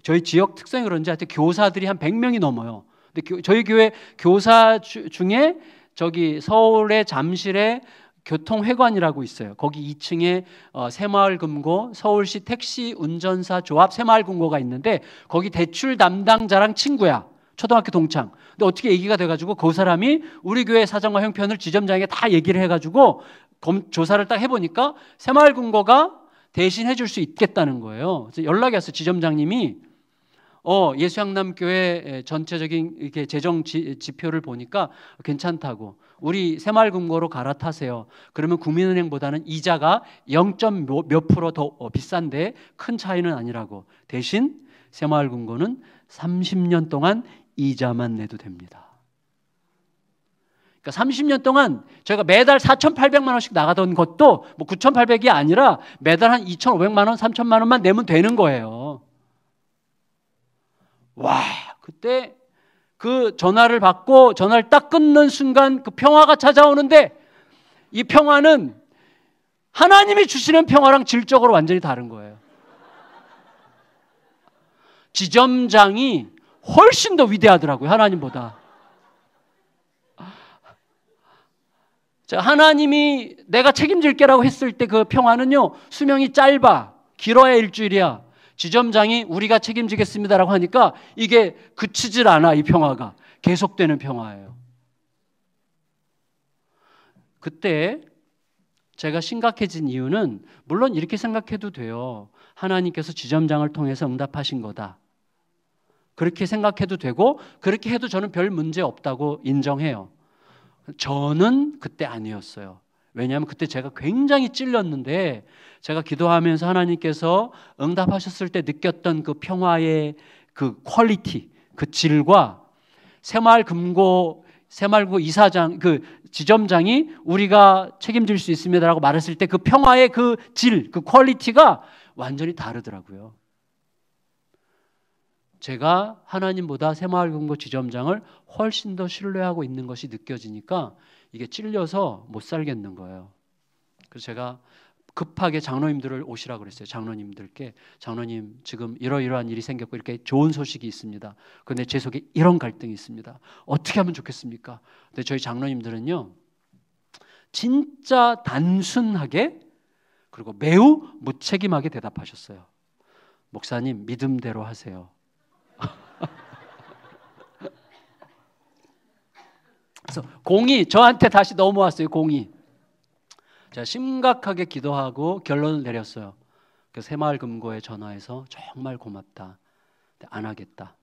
저희 지역 특성이 그런지 하여튼 교사들이 한 100명이 넘어요. 근데 저희 교회 교사 중에 저기 서울의 잠실에 교통회관이라고 있어요. 거기 2층에 새마을금고 서울시 택시 운전사 조합 새마을금고가 있는데 거기 대출 담당자랑 친구야. 초등학교 동창. 근데 어떻게 얘기가 돼가지고 그 사람이 우리 교회 사정과 형편을 지점장에게 다 얘기를 해가지고 조사를 딱 해보니까 새마을금고가 대신 해줄 수 있겠다는 거예요. 그래서 연락이 왔어요. 지점장님이 예수양남교회 전체적인 이렇게 재정 지표를 보니까 괜찮다고. 우리 새마을금고로 갈아타세요. 그러면 국민은행보다는 이자가 0.몇 프로 더 비싼데 큰 차이는 아니라고. 대신 새마을금고는 30년 동안 이자만 내도 됩니다. 그러니까 30년 동안 저희가 매달 4,800만 원씩 나가던 것도 뭐 9,800이 아니라 매달 한 2,500만 원, 3,000만 원만 내면 되는 거예요. 와, 그때 그 전화를 받고 전화를 딱 끊는 순간 그 평화가 찾아오는데 이 평화는 하나님이 주시는 평화랑 질적으로 완전히 다른 거예요. 지점장이 훨씬 더 위대하더라고요. 하나님보다. 하나님이 내가 책임질게라고 했을 때 그 평화는요, 수명이 짧아. 길어야 일주일이야. 지점장이 우리가 책임지겠습니다라고 하니까 이게 그치질 않아. 이 평화가 계속되는 평화예요. 그때 제가 심각해진 이유는 물론 이렇게 생각해도 돼요. 하나님께서 지점장을 통해서 응답하신 거다. 그렇게 생각해도 되고 그렇게 해도 저는 별 문제 없다고 인정해요. 저는 그때 아니었어요. 왜냐하면 그때 제가 굉장히 찔렸는데 제가 기도하면서 하나님께서 응답하셨을 때 느꼈던 그 평화의 그 퀄리티, 그 질과 새마을금고 이사장, 그 지점장이 우리가 책임질 수 있습니다라고 말했을 때 그 평화의 그 질, 그 퀄리티가 완전히 다르더라고요. 제가 하나님보다 새마을금고 지점장을 훨씬 더 신뢰하고 있는 것이 느껴지니까 이게 찔려서 못 살겠는 거예요. 그래서 제가 급하게 장로님들을 오시라고 그랬어요. 장로님들께 장로님 지금 이러이러한 일이 생겼고 이렇게 좋은 소식이 있습니다. 그런데 제 속에 이런 갈등이 있습니다. 어떻게 하면 좋겠습니까? 근데 저희 장로님들은요 진짜 단순하게 그리고 매우 무책임하게 대답하셨어요. 목사님 믿음대로 하세요. 그래서 공이 저한테 다시 넘어왔어요. 공이. 제가 심각하게 기도하고 결론을 내렸어요. 그래서 새마을금고에 전화해서 정말 고맙다. 안 하겠다.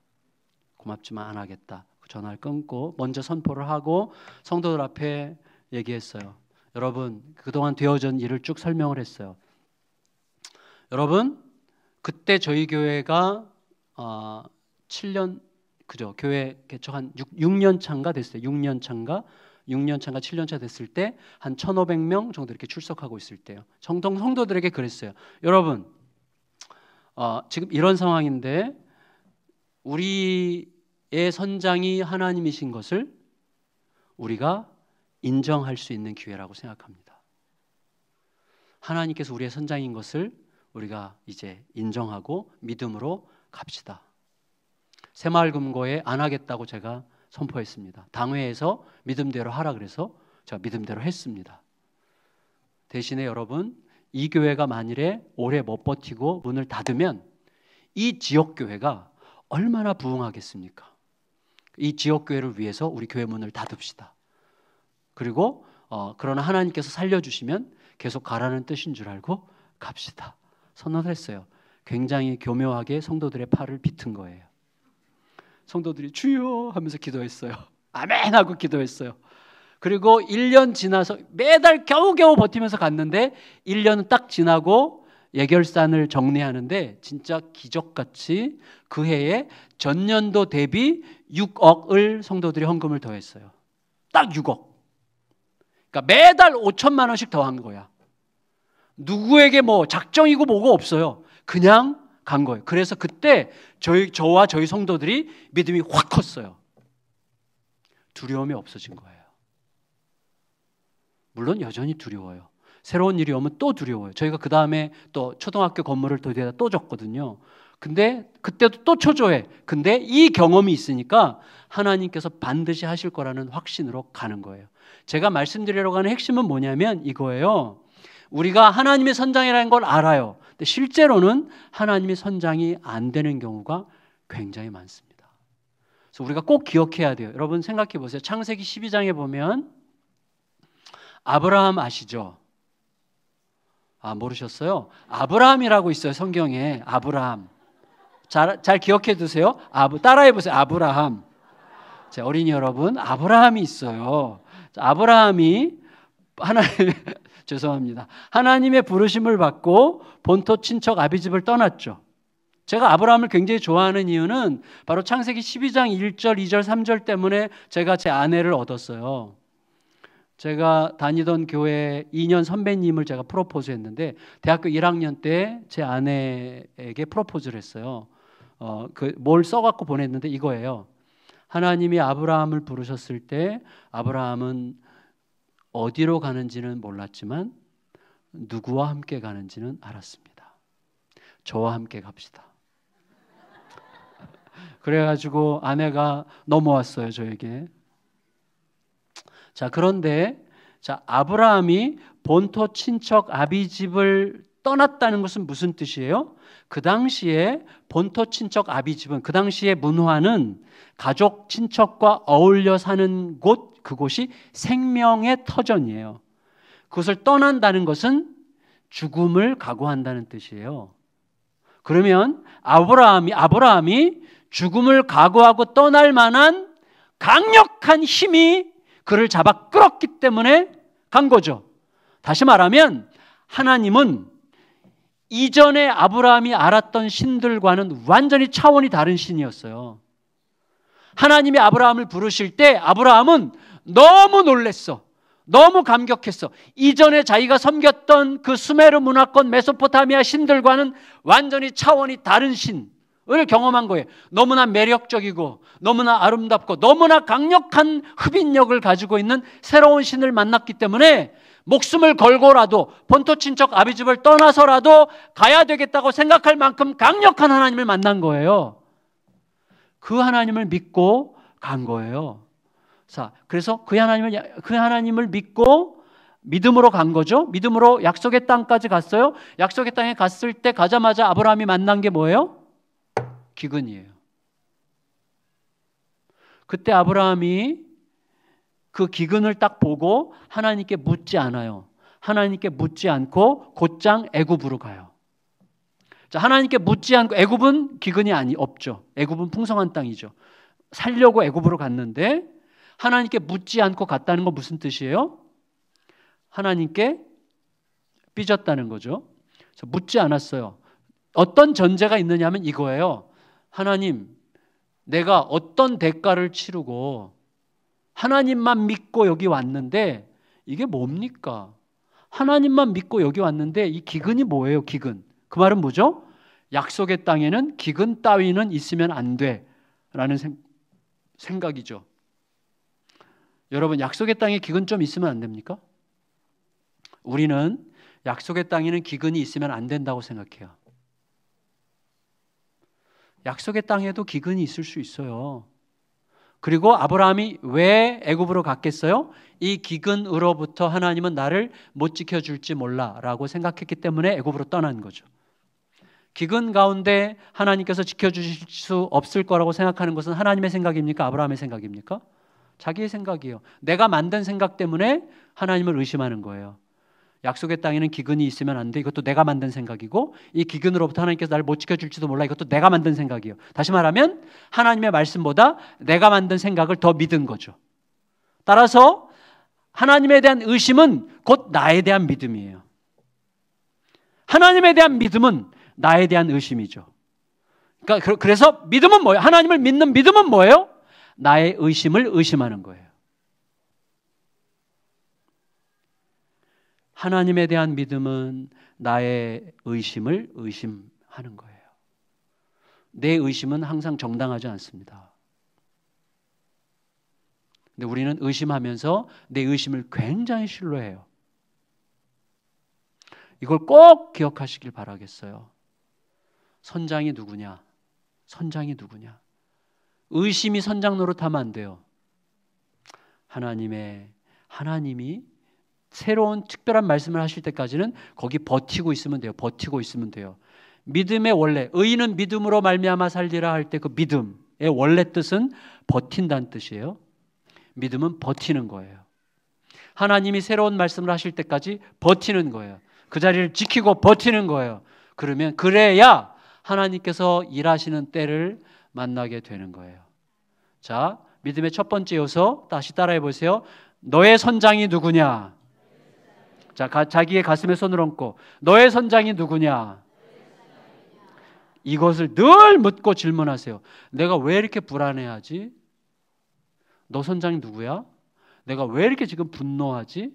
고맙지만 안 하겠다. 전화를 끊고 먼저 선포를 하고 성도들 앞에 얘기했어요. 여러분 그동안 되어진 일을 쭉 설명을 했어요. 여러분 그때 저희 교회가 7년 그죠? 교회 개척 한 6년 차인가 됐어요. 6년 차인가 7년 차 됐을 때 한 1,500명 정도 이렇게 출석하고 있을 때요. 정통 성도들에게 그랬어요. 여러분, 지금 이런 상황인데 우리의 선장이 하나님이신 것을 우리가 인정할 수 있는 기회라고 생각합니다. 하나님께서 우리의 선장인 것을 우리가 이제 인정하고 믿음으로 갑시다. 새마을금고에 안 하겠다고 제가 선포했습니다. 당회에서 믿음대로 하라 그래서 제가 믿음대로 했습니다. 대신에 여러분, 이 교회가 만일에 오래 못 버티고 문을 닫으면 이 지역교회가 얼마나 부흥하겠습니까? 이 지역교회를 위해서 우리 교회 문을 닫읍시다. 그리고 그러나 하나님께서 살려주시면 계속 가라는 뜻인 줄 알고 갑시다. 선언했어요. 굉장히 교묘하게 성도들의 팔을 비튼 거예요. 성도들이 주여 하면서 기도했어요. 아멘 하고 기도했어요. 그리고 1년 지나서 매달 겨우겨우 버티면서 갔는데 1년은 딱 지나고 예결산을 정리하는데 진짜 기적같이 그 해에 전년도 대비 6억을 성도들이 헌금을 더했어요. 딱 6억. 그러니까 매달 5천만 원씩 더한 거야. 누구에게 뭐 작정이고 뭐고 없어요. 그냥 간 거예요. 그래서 그때 저와 저희 성도들이 믿음이 확 컸어요. 두려움이 없어진 거예요. 물론 여전히 두려워요. 새로운 일이 오면 또 두려워요. 저희가 그 다음에 또 초등학교 건물을 도대다 또 줬거든요. 근데 그때도 또 초조해. 근데 이 경험이 있으니까 하나님께서 반드시 하실 거라는 확신으로 가는 거예요. 제가 말씀드리려고 하는 핵심은 뭐냐면 이거예요. 우리가 하나님의 선장이라는 걸 알아요. 근데 실제로는 하나님의 선장이 안 되는 경우가 굉장히 많습니다. 그래서 우리가 꼭 기억해야 돼요. 여러분 생각해 보세요. 창세기 12장에 보면 아브라함 아시죠? 모르셨어요? 아브라함이라고 있어요. 성경에 아브라함. 잘 기억해 두세요. 따라해 보세요. 아브라함. 자, 어린이 여러분, 아브라함이 있어요. 아브라함이 죄송합니다. 하나님의 부르심을 받고 본토 친척 아비집을 떠났죠. 제가 아브라함을 굉장히 좋아하는 이유는 바로 창세기 12장 1절, 2절, 3절 때문에 제가 제 아내를 얻었어요. 제가 다니던 교회 2년 선배님을 제가 프로포즈 했는데 대학교 1학년 때 제 아내에게 프로포즈를 했어요. 뭘 써갖고 보냈는데 이거예요. 하나님이 아브라함을 부르셨을 때 아브라함은 어디로 가는지는 몰랐지만 누구와 함께 가는지는 알았습니다. 저와 함께 갑시다. 그래가지고 아내가 넘어왔어요, 저에게. 자, 그런데 아브라함이 본토 친척 아비집을 떠났다는 것은 무슨 뜻이에요? 그 당시에 본토 친척 아비집은 그 당시에 문화는 가족 친척과 어울려 사는 그곳이 생명의 터전이에요. 그것을 떠난다는 것은 죽음을 각오한다는 뜻이에요. 그러면 아브라함이 죽음을 각오하고 떠날 만한 강력한 힘이 그를 잡아 끌었기 때문에 간 거죠. 다시 말하면 하나님은 이전에 아브라함이 알았던 신들과는 완전히 차원이 다른 신이었어요. 하나님이 아브라함을 부르실 때 아브라함은 너무 놀랬어. 너무 감격했어. 이전에 자기가 섬겼던 그 수메르 문화권 메소포타미아 신들과는 완전히 차원이 다른 신을 경험한 거예요. 너무나 매력적이고 너무나 아름답고 너무나 강력한 흡인력을 가지고 있는 새로운 신을 만났기 때문에 목숨을 걸고라도 본토 친척 아비집을 떠나서라도 가야 되겠다고 생각할 만큼 강력한 하나님을 만난 거예요. 그 하나님을 믿고 간 거예요. 자, 그래서 그 하나님을 믿고 믿음으로 간 거죠. 믿음으로 약속의 땅까지 갔어요. 약속의 땅에 갔을 때 가자마자 아브라함이 만난 게 뭐예요? 기근이에요. 그때 아브라함이 그 기근을 딱 보고 하나님께 묻지 않아요. 하나님께 묻지 않고 곧장 애굽으로 가요. 자, 하나님께 묻지 않고 애굽은 기근이 없죠. 애굽은 풍성한 땅이죠. 살려고 애굽으로 갔는데 하나님께 묻지 않고 갔다는 건 무슨 뜻이에요? 하나님께 삐졌다는 거죠. 묻지 않았어요. 어떤 전제가 있느냐 하면 이거예요. 하나님, 내가 어떤 대가를 치르고 하나님만 믿고 여기 왔는데 이게 뭡니까? 하나님만 믿고 여기 왔는데 이 기근이 뭐예요? 기근. 그 말은 뭐죠? 약속의 땅에는 기근 따위는 있으면 안 돼라는 생각이죠. 여러분, 약속의 땅에 기근 좀 있으면 안 됩니까? 우리는 약속의 땅에는 기근이 있으면 안 된다고 생각해요. 약속의 땅에도 기근이 있을 수 있어요. 그리고 아브라함이 왜 애굽으로 갔겠어요? 이 기근으로부터 하나님은 나를 못 지켜줄지 몰라라고 생각했기 때문에 애굽으로 떠난 거죠. 기근 가운데 하나님께서 지켜주실 수 없을 거라고 생각하는 것은 하나님의 생각입니까? 아브라함의 생각입니까? 자기의 생각이에요. 내가 만든 생각 때문에 하나님을 의심하는 거예요. 약속의 땅에는 기근이 있으면 안 돼. 이것도 내가 만든 생각이고, 이 기근으로부터 하나님께서 나를 못 지켜줄지도 몰라. 이것도 내가 만든 생각이에요. 다시 말하면 하나님의 말씀보다 내가 만든 생각을 더 믿은 거죠. 따라서 하나님에 대한 의심은 곧 나에 대한 믿음이에요. 하나님에 대한 믿음은 나에 대한 의심이죠. 그러니까 그래서 믿음은 뭐예요? 하나님을 믿는 믿음은 뭐예요? 나의 의심을 의심하는 거예요. 하나님에 대한 믿음은 나의 의심을 의심하는 거예요. 내 의심은 항상 정당하지 않습니다. 근데 우리는 의심하면서 내 의심을 굉장히 신뢰해요. 이걸 꼭 기억하시길 바라겠어요. 선장이 누구냐? 선장이 누구냐? 의심이 선장 노릇하면 안 돼요. 하나님이 새로운 특별한 말씀을 하실 때까지는 거기 버티고 있으면 돼요. 버티고 있으면 돼요. 믿음의 원래, 의인은 믿음으로 말미암아 살리라 할 때 그 믿음의 원래 뜻은 버틴다는 뜻이에요. 믿음은 버티는 거예요. 하나님이 새로운 말씀을 하실 때까지 버티는 거예요. 그 자리를 지키고 버티는 거예요. 그래야 하나님께서 일하시는 때를 만나게 되는 거예요. 자, 믿음의 첫 번째 요소 다시 따라해 보세요. 너의 선장이 누구냐? 자, 자기의 가슴에 손을 얹고 너의 선장이 누구냐? 이것을 늘 묻고 질문하세요. 내가 왜 이렇게 불안해하지? 너 선장이 누구야? 내가 왜 이렇게 지금 분노하지?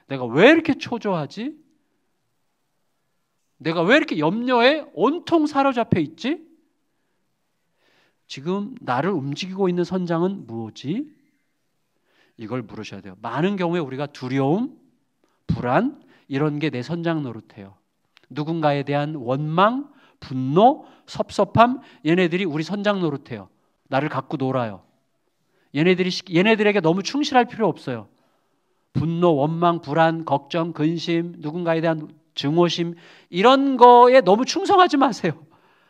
내가 왜 이렇게 초조하지? 내가 왜 이렇게 염려에 온통 사로잡혀 있지? 지금 나를 움직이고 있는 선장은 무엇이? 이걸 물으셔야 돼요. 많은 경우에 우리가 두려움, 불안 이런 게 내 선장 노릇해요. 누군가에 대한 원망, 분노, 섭섭함 얘네들이 우리 선장 노릇해요. 나를 갖고 놀아요. 얘네들에게 너무 충실할 필요 없어요. 분노, 원망, 불안, 걱정, 근심, 누군가에 대한 증오심 이런 거에 너무 충성하지 마세요.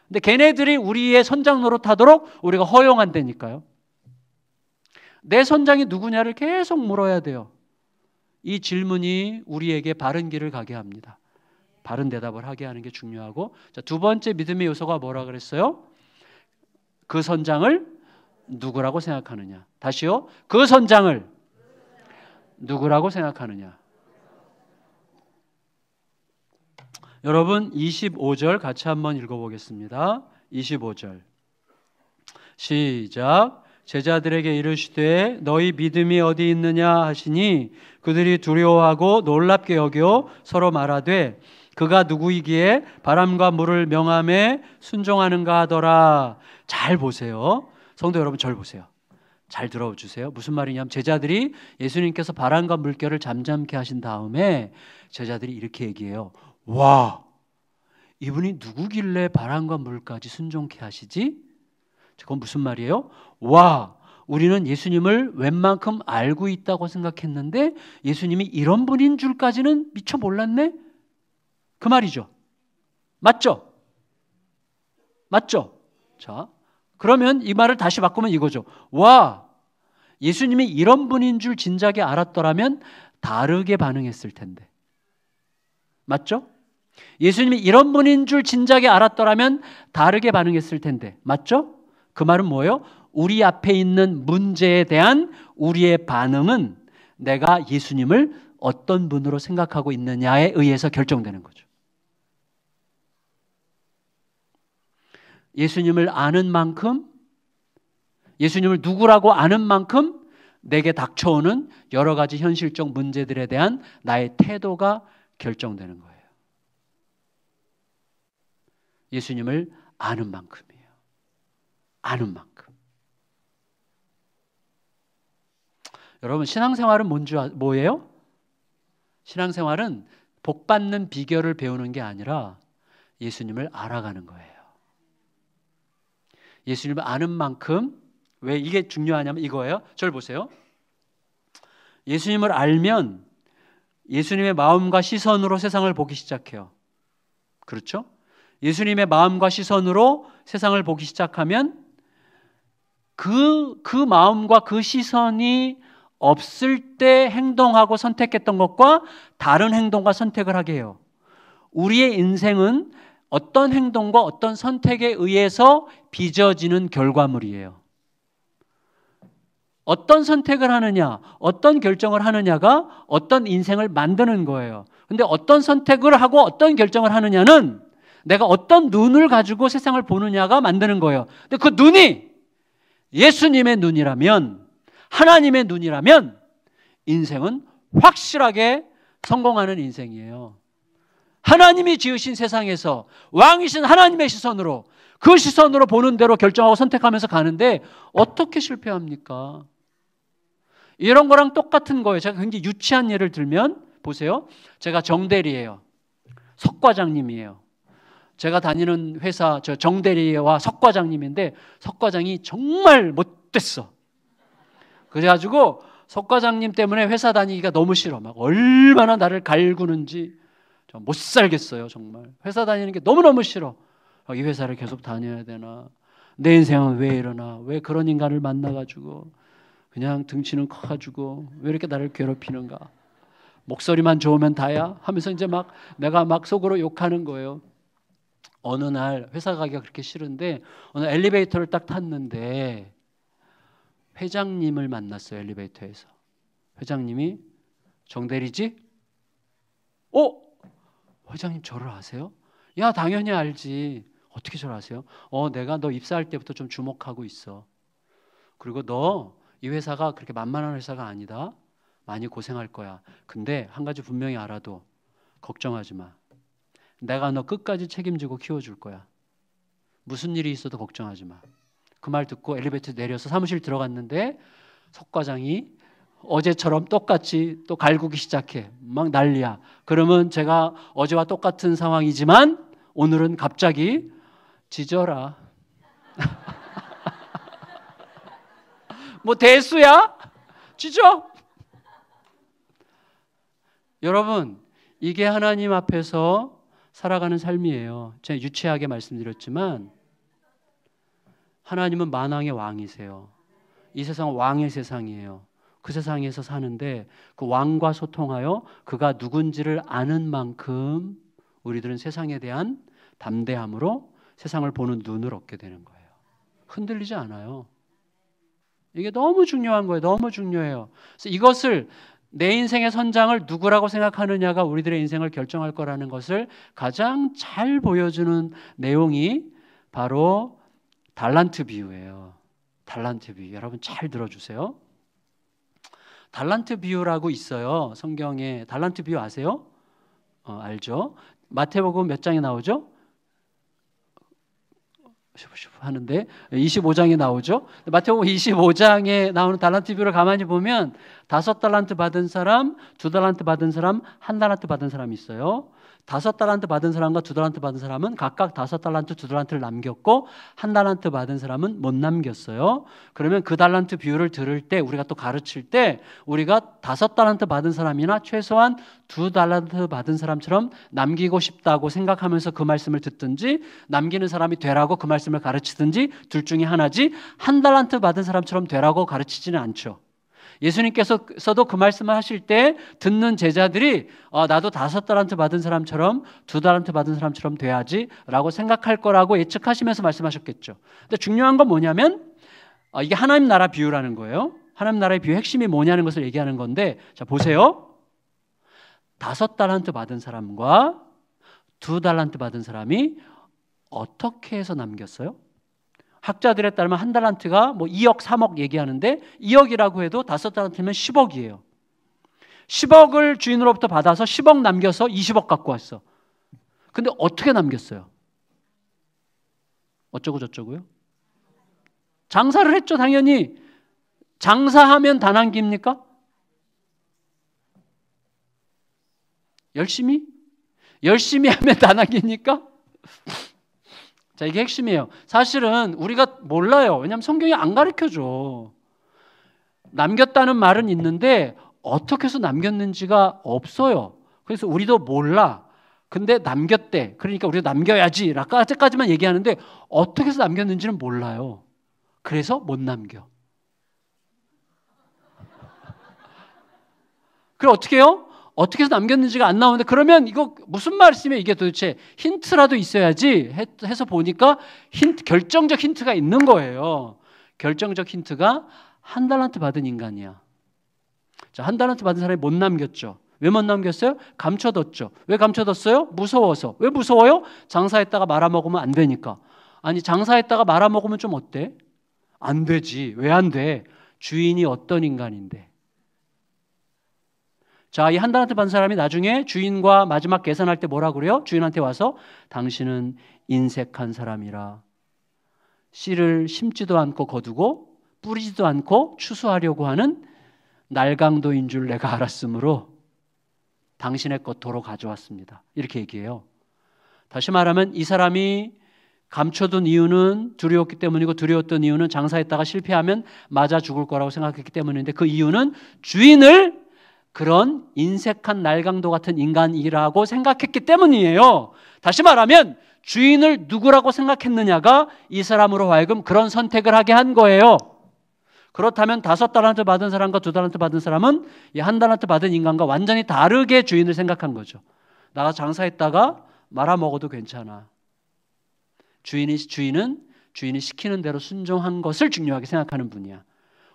근데 걔네들이 우리의 선장 노릇하도록 우리가 허용한다니까요. 내 선장이 누구냐를 계속 물어야 돼요. 이 질문이 우리에게 바른 길을 가게 합니다. 바른 대답을 하게 하는 게 중요하고, 자, 두 번째 믿음의 요소가 뭐라 그랬어요? 그 선장을 누구라고 생각하느냐. 다시요. 그 선장을 누구라고 생각하느냐. 여러분 25절 같이 한번 읽어보겠습니다. 25절 시작. 제자들에게 이르시되 너희 믿음이 어디 있느냐 하시니 그들이 두려워하고 놀랍게 여겨 서로 말하되 그가 누구이기에 바람과 물을 명함에 순종하는가 하더라. 잘 보세요. 성도 여러분 잘 보세요. 잘 들어주세요. 무슨 말이냐면 제자들이 예수님께서 바람과 물결을 잠잠케 하신 다음에 제자들이 이렇게 얘기해요. 와, 이분이 누구길래 바람과 물까지 순종케 하시지? 그건 무슨 말이에요? 와, 우리는 예수님을 웬만큼 알고 있다고 생각했는데 예수님이 이런 분인 줄까지는 미처 몰랐네? 그 말이죠. 맞죠? 맞죠? 자, 그러면 이 말을 다시 바꾸면 이거죠. 와, 예수님이 이런 분인 줄 진작에 알았더라면 다르게 반응했을 텐데. 맞죠? 예수님이 이런 분인 줄 진작에 알았더라면 다르게 반응했을 텐데. 맞죠? 그 말은 뭐예요? 우리 앞에 있는 문제에 대한 우리의 반응은 내가 예수님을 어떤 분으로 생각하고 있느냐에 의해서 결정되는 거죠. 예수님을 아는 만큼, 예수님을 누구라고 아는 만큼 내게 닥쳐오는 여러 가지 현실적 문제들에 대한 나의 태도가 결정되는 거예요. 예수님을 아는 만큼이에요. 아는 만큼. 여러분, 신앙생활은 뭐예요? 신앙생활은 복받는 비결을 배우는 게 아니라 예수님을 알아가는 거예요. 예수님을 아는 만큼, 왜 이게 중요하냐면 이거예요. 저를 보세요. 예수님을 알면 예수님의 마음과 시선으로 세상을 보기 시작해요. 그렇죠? 예수님의 마음과 시선으로 세상을 보기 시작하면 그 마음과 그 시선이 없을 때 행동하고 선택했던 것과 다른 행동과 선택을 하게 해요. 우리의 인생은 어떤 행동과 어떤 선택에 의해서 빚어지는 결과물이에요. 어떤 선택을 하느냐, 어떤 결정을 하느냐가 어떤 인생을 만드는 거예요. 근데 어떤 선택을 하고 어떤 결정을 하느냐는 내가 어떤 눈을 가지고 세상을 보느냐가 만드는 거예요. 근데 그 눈이 예수님의 눈이라면, 하나님의 눈이라면 인생은 확실하게 성공하는 인생이에요. 하나님이 지으신 세상에서 왕이신 하나님의 시선으로, 그 시선으로 보는 대로 결정하고 선택하면서 가는데 어떻게 실패합니까? 이런 거랑 똑같은 거예요. 제가 굉장히 유치한 예를 들면 보세요. 제가 정대리예요. 석과장님이에요. 제가 다니는 회사 저 정대리와 석과장님인데 석과장이 정말 못됐어. 그래가지고 석과장님 때문에 회사 다니기가 너무 싫어. 막 얼마나 나를 갈구는지 못 살겠어요. 정말 회사 다니는 게 너무너무 싫어. 이 회사를 계속 다녀야 되나? 내 인생은 왜 이러나? 왜 그런 인간을 만나가지고 그냥 등치는 커가지고 왜 이렇게 나를 괴롭히는가? 목소리만 좋으면 다야? 하면서 이제 막 내가 막 속으로 욕하는 거예요. 어느 날 회사 가기가 그렇게 싫은데 어느 엘리베이터를 딱 탔는데 회장님을 만났어요. 엘리베이터에서. 회장님이 정대리지? 회장님 저를 아세요? 야, 당연히 알지. 어떻게 저를 아세요? 내가 너 입사할 때부터 좀 주목하고 있어. 그리고 너 이 회사가 그렇게 만만한 회사가 아니다. 많이 고생할 거야. 근데 한 가지 분명히 알아도 걱정하지 마. 내가 너 끝까지 책임지고 키워줄 거야. 무슨 일이 있어도 걱정하지 마. 그 말 듣고 엘리베이터 내려서 사무실 들어갔는데 석 과장이 어제처럼 똑같이 또 갈구기 시작해. 막 난리야. 그러면 제가 어제와 똑같은 상황이지만 오늘은 갑자기 짖어라. 뭐 대수야? 짖어? 여러분, 이게 하나님 앞에서 살아가는 삶이에요. 제가 유치하게 말씀드렸지만 하나님은 만왕의 왕이세요. 이 세상은 왕의 세상이에요. 그 세상에서 사는데 그 왕과 소통하여 그가 누군지를 아는 만큼 우리들은 세상에 대한 담대함으로 세상을 보는 눈을 얻게 되는 거예요. 흔들리지 않아요. 이게 너무 중요한 거예요. 너무 중요해요. 그래서 이것을 내 인생의 선장을 누구라고 생각하느냐가 우리들의 인생을 결정할 거라는 것을 가장 잘 보여주는 내용이 바로 달란트 비유예요. 달란트 비유. 여러분 잘 들어주세요. 달란트 비유라고 있어요. 성경에. 달란트 비유 아세요? 알죠? 마태복음 몇 장에 나오죠? 하는데 25장에 나오죠. 마태복음 25장에 나오는 달란트 비유를 가만히 보면 5달란트 받은 사람, 2달란트 받은 사람, 1달란트 받은 사람이 있어요. 5달란트 받은 사람과 2달란트 받은 사람은 각각 5달란트, 2달란트를 남겼고 1달란트 받은 사람은 못 남겼어요. 그러면 그 달란트 비유를 들을 때 우리가 또 가르칠 때 우리가 5달란트 받은 사람이나 최소한 2달란트 받은 사람처럼 남기고 싶다고 생각하면서 그 말씀을 듣든지 남기는 사람이 되라고 그 말씀을 가르치든지 둘 중에 하나지 1달란트 받은 사람처럼 되라고 가르치지는 않죠. 예수님께서도 그 말씀을 하실 때 듣는 제자들이 나도 5달란트 받은 사람처럼 2달란트 받은 사람처럼 돼야지 라고 생각할 거라고 예측하시면서 말씀하셨겠죠. 근데 중요한 건 뭐냐면 이게 하나님 나라 비유라는 거예요. 하나님 나라의 비유 핵심이 뭐냐는 것을 얘기하는 건데 자 보세요. 5달란트 받은 사람과 2달란트 받은 사람이 어떻게 해서 남겼어요? 학자들에 따르면 한 달란트가 뭐 2억, 3억 얘기하는데 2억이라고 해도 5달란트면 10억이에요. 10억을 주인으로부터 받아서 10억 남겨서 20억 갖고 왔어. 근데 어떻게 남겼어요? 어쩌고 저쩌고요? 장사를 했죠, 당연히. 장사하면 다 남깁니까? 열심히 하면 다 남깁니까? 자, 이게 핵심이에요. 사실은 우리가 몰라요. 왜냐하면 성경이 안 가르쳐줘. 남겼다는 말은 있는데 어떻게 해서 남겼는지가 없어요. 그래서 우리도 몰라. 근데 남겼대. 그러니까 우리도 남겨야지. 라까지만 얘기하는데 어떻게 해서 남겼는지는 몰라요. 그래서 못 남겨. 그럼 어떻게 해요? 어떻게 해서 남겼는지가 안 나오는데 그러면 이거 무슨 말씀이에요? 이게 도대체 힌트라도 있어야지 해서 보니까 결정적 힌트가 있는 거예요. 결정적 힌트가 한 달란트 받은 인간이야. 자, 한 달란트 받은 사람이 못 남겼죠. 왜 못 남겼어요? 감춰뒀죠. 왜 감춰뒀어요? 무서워서. 왜 무서워요? 장사했다가 말아먹으면 안 되니까. 아니, 장사했다가 말아먹으면 좀 어때? 안 되지. 왜 안 돼? 주인이 어떤 인간인데. 자, 이 한 달란트 받은 사람이 나중에 주인과 마지막 계산할 때 뭐라 그래요? 주인한테 와서 당신은 인색한 사람이라. 씨를 심지도 않고 거두고 뿌리지도 않고 추수하려고 하는 날강도인 줄 내가 알았으므로 당신의 것 도로 가져왔습니다. 이렇게 얘기해요. 다시 말하면 이 사람이 감춰둔 이유는 두려웠기 때문이고 두려웠던 이유는 장사했다가 실패하면 맞아 죽을 거라고 생각했기 때문인데 그 이유는 주인을 그런 인색한 날강도 같은 인간이라고 생각했기 때문이에요. 다시 말하면 주인을 누구라고 생각했느냐가 이 사람으로 하여금 그런 선택을 하게 한 거예요. 그렇다면 5달란트 받은 사람과 2달란트 받은 사람은 이 한 달란트 받은 인간과 완전히 다르게 주인을 생각한 거죠. 나가 장사했다가 말아먹어도 괜찮아. 주인이 시키는 대로 순종한 것을 중요하게 생각하는 분이야.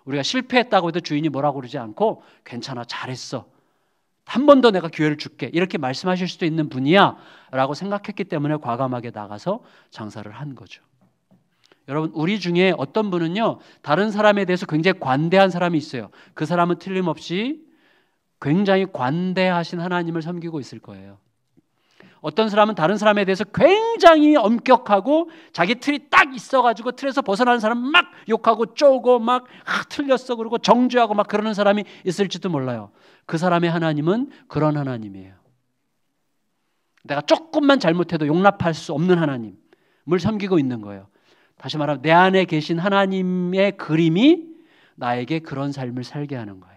우리가 실패했다고 해도 주인이 뭐라고 그러지 않고 괜찮아, 잘했어, 한 번 더 내가 기회를 줄게 이렇게 말씀하실 수도 있는 분이야 라고 생각했기 때문에 과감하게 나가서 장사를 한 거죠. 여러분, 우리 중에 어떤 분은요 다른 사람에 대해서 굉장히 관대한 사람이 있어요. 그 사람은 틀림없이 굉장히 관대하신 하나님을 섬기고 있을 거예요. 어떤 사람은 다른 사람에 대해서 굉장히 엄격하고 자기 틀이 딱 있어가지고 틀에서 벗어나는 사람 막 욕하고 쪼고 막 틀렸어 그러고 정죄하고 막 그러는 사람이 있을지도 몰라요. 그 사람의 하나님은 그런 하나님이에요. 내가 조금만 잘못해도 용납할 수 없는 하나님을 섬기고 있는 거예요. 다시 말하면 내 안에 계신 하나님의 그림이 나에게 그런 삶을 살게 하는 거예요.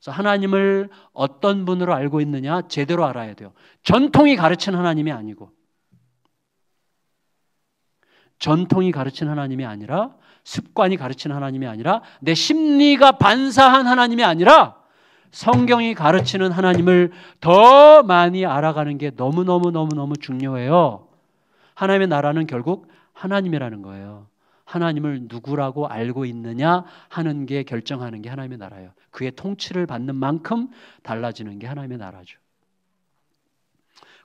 그래서 하나님을 어떤 분으로 알고 있느냐 제대로 알아야 돼요. 전통이 가르친 하나님이 아니고, 전통이 가르친 하나님이 아니라, 습관이 가르친 하나님이 아니라, 내 심리가 반사한 하나님이 아니라 성경이 가르치는 하나님을 더 많이 알아가는 게 너무너무 중요해요. 하나님의 나라는 결국 하나님이라는 거예요. 하나님을 누구라고 알고 있느냐 하는 게 결정하는 게 하나님의 나라예요. 그의 통치를 받는 만큼 달라지는 게 하나님의 나라죠.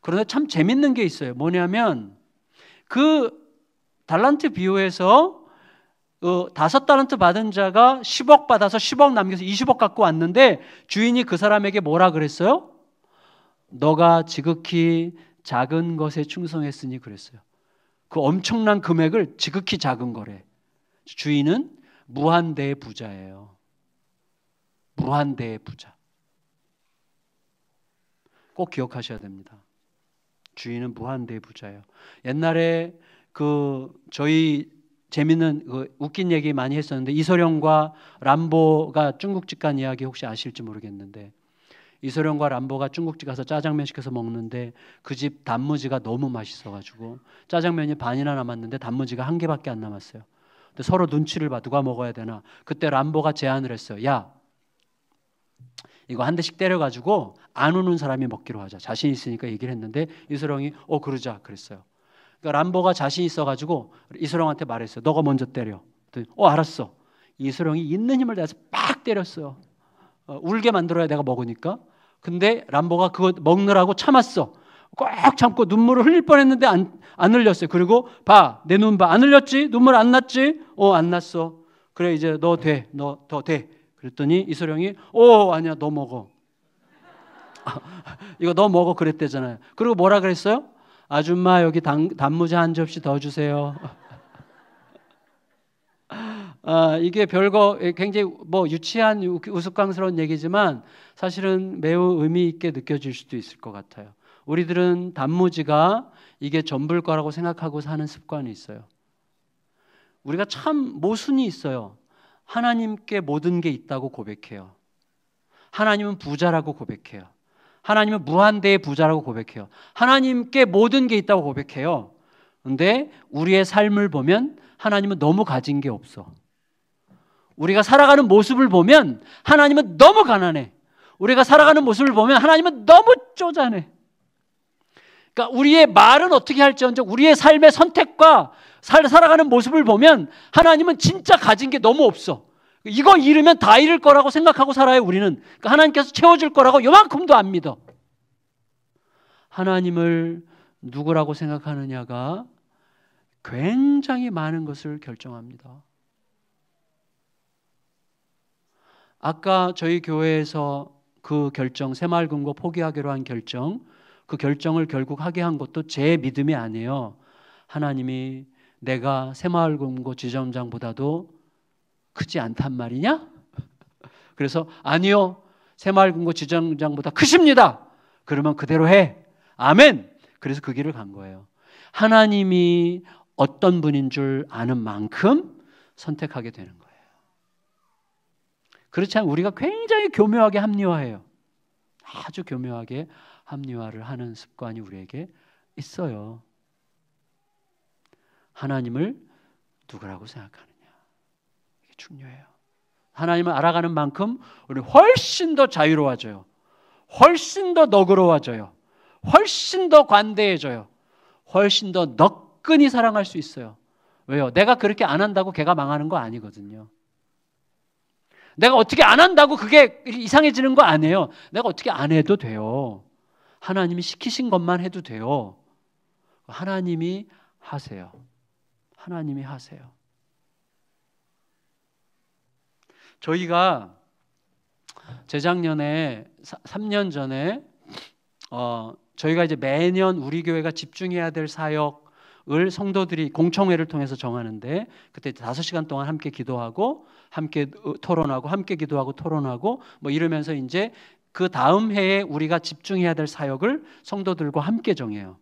그런데 참 재밌는 게 있어요. 뭐냐면 그 달란트 비유에서 5달란트 받은 자가 10억 받아서 10억 남겨서 20억 갖고 왔는데 주인이 그 사람에게 뭐라 그랬어요? 너가 지극히 작은 것에 충성했으니 그랬어요. 그 엄청난 금액을 지극히 작은 거래. 주인은 무한대의 부자예요. 무한대의 부자. 꼭 기억하셔야 됩니다. 주인은 무한대의 부자예요. 옛날에 저희 재밌는 웃긴 얘기 많이 했었는데 이소룡과 람보가 중국집 간 이야기 혹시 아실지 모르겠는데, 이소룡과 람보가 중국집 가서 짜장면 시켜서 먹는데 그 집 단무지가 너무 맛있어가지고 짜장면이 반이나 남았는데 단무지가 1개밖에 안 남았어요. 근데 서로 눈치를 봐. 누가 먹어야 되나. 그때 람보가 제안을 했어요. 야, 이거 한 대씩 때려가지고 안 우는 사람이 먹기로 하자. 자신 있으니까 얘기를 했는데 이소룡이 그러자 그랬어요. 그러니까 람보가 자신 있어가지고 이소룡한테 말했어요. 너가 먼저 때려. 알았어. 이소룡이 있는 힘을 다해서 팍 때렸어요. 울게 만들어야 내가 먹으니까. 근데 람보가 그거 먹느라고 참았어. 꼭 참고 눈물을 흘릴 뻔했는데 안 흘렸어요. 그리고 봐, 내 눈 봐, 안 흘렸지? 눈물 안 났지? 안 났어. 그래, 이제 너 돼, 너 더 돼. 그랬더니 이소룡이 아니야, 너 먹어. 이거 너 먹어 그랬대잖아요. 그리고 뭐라 그랬어요? 아줌마 여기 단무지 한 접시 더 주세요. 이게 별거 굉장히 유치한 우스꽝스러운 얘기지만 사실은 매우 의미 있게 느껴질 수도 있을 것 같아요. 우리들은 단무지가 이게 전부일 거라고 생각하고 사는 습관이 있어요. 우리가 참 모순이 있어요. 하나님께 모든 게 있다고 고백해요. 하나님은 부자라고 고백해요. 하나님은 무한대의 부자라고 고백해요. 하나님께 모든 게 있다고 고백해요. 그런데 우리의 삶을 보면 하나님은 너무 가진 게 없어. 우리가 살아가는 모습을 보면 하나님은 너무 가난해. 우리가 살아가는 모습을 보면 하나님은 너무 쪼잔해. 그러니까 우리의 말은 어떻게 할지언정 우리의 삶의 선택과 살아가는 모습을 보면 하나님은 진짜 가진 게 너무 없어. 이거 잃으면 다 잃을 거라고 생각하고 살아요, 우리는. 그러니까 하나님께서 채워줄 거라고 요만큼도 안 믿어. 하나님을 누구라고 생각하느냐가 굉장히 많은 것을 결정합니다. 아까 저희 교회에서 그 결정, 새마을금고 포기하기로 한 결정, 그 결정을 결국 하게 한 것도 제 믿음이 아니에요. 하나님이 내가 새마을금고 지점장보다도 크지 않단 말이냐? 그래서 아니요, 새마을금고 지점장보다 크십니다. 그러면 그대로 해. 아멘. 그래서 그 길을 간 거예요. 하나님이 어떤 분인 줄 아는 만큼 선택하게 되는 거예요. 그렇지 않으면 우리가 굉장히 교묘하게 합리화해요. 아주 교묘하게 합리화를 하는 습관이 우리에게 있어요. 하나님을 누구라고 생각하느냐. 이게 중요해요. 하나님을 알아가는 만큼 우리는 훨씬 더 자유로워져요. 훨씬 더 너그러워져요. 훨씬 더 관대해져요. 훨씬 더 너끈히 사랑할 수 있어요. 왜요? 내가 그렇게 안 한다고 걔가 망하는 거 아니거든요. 내가 어떻게 안 한다고 그게 이상해지는 거 아니에요. 내가 어떻게 안 해도 돼요. 하나님이 시키신 것만 해도 돼요. 하나님이 하세요. 하나님이 하세요. 저희가 재작년에 3년 전에 저희가 이제 매년 우리 교회가 집중해야 될 사역을 성도들이 공청회를 통해서 정하는데 그때 5시간 동안 함께 기도하고 함께 토론하고 함께 기도하고 토론하고 이러면서 이제 그 다음 해에 우리가 집중해야 될 사역을 성도들과 함께 정해요.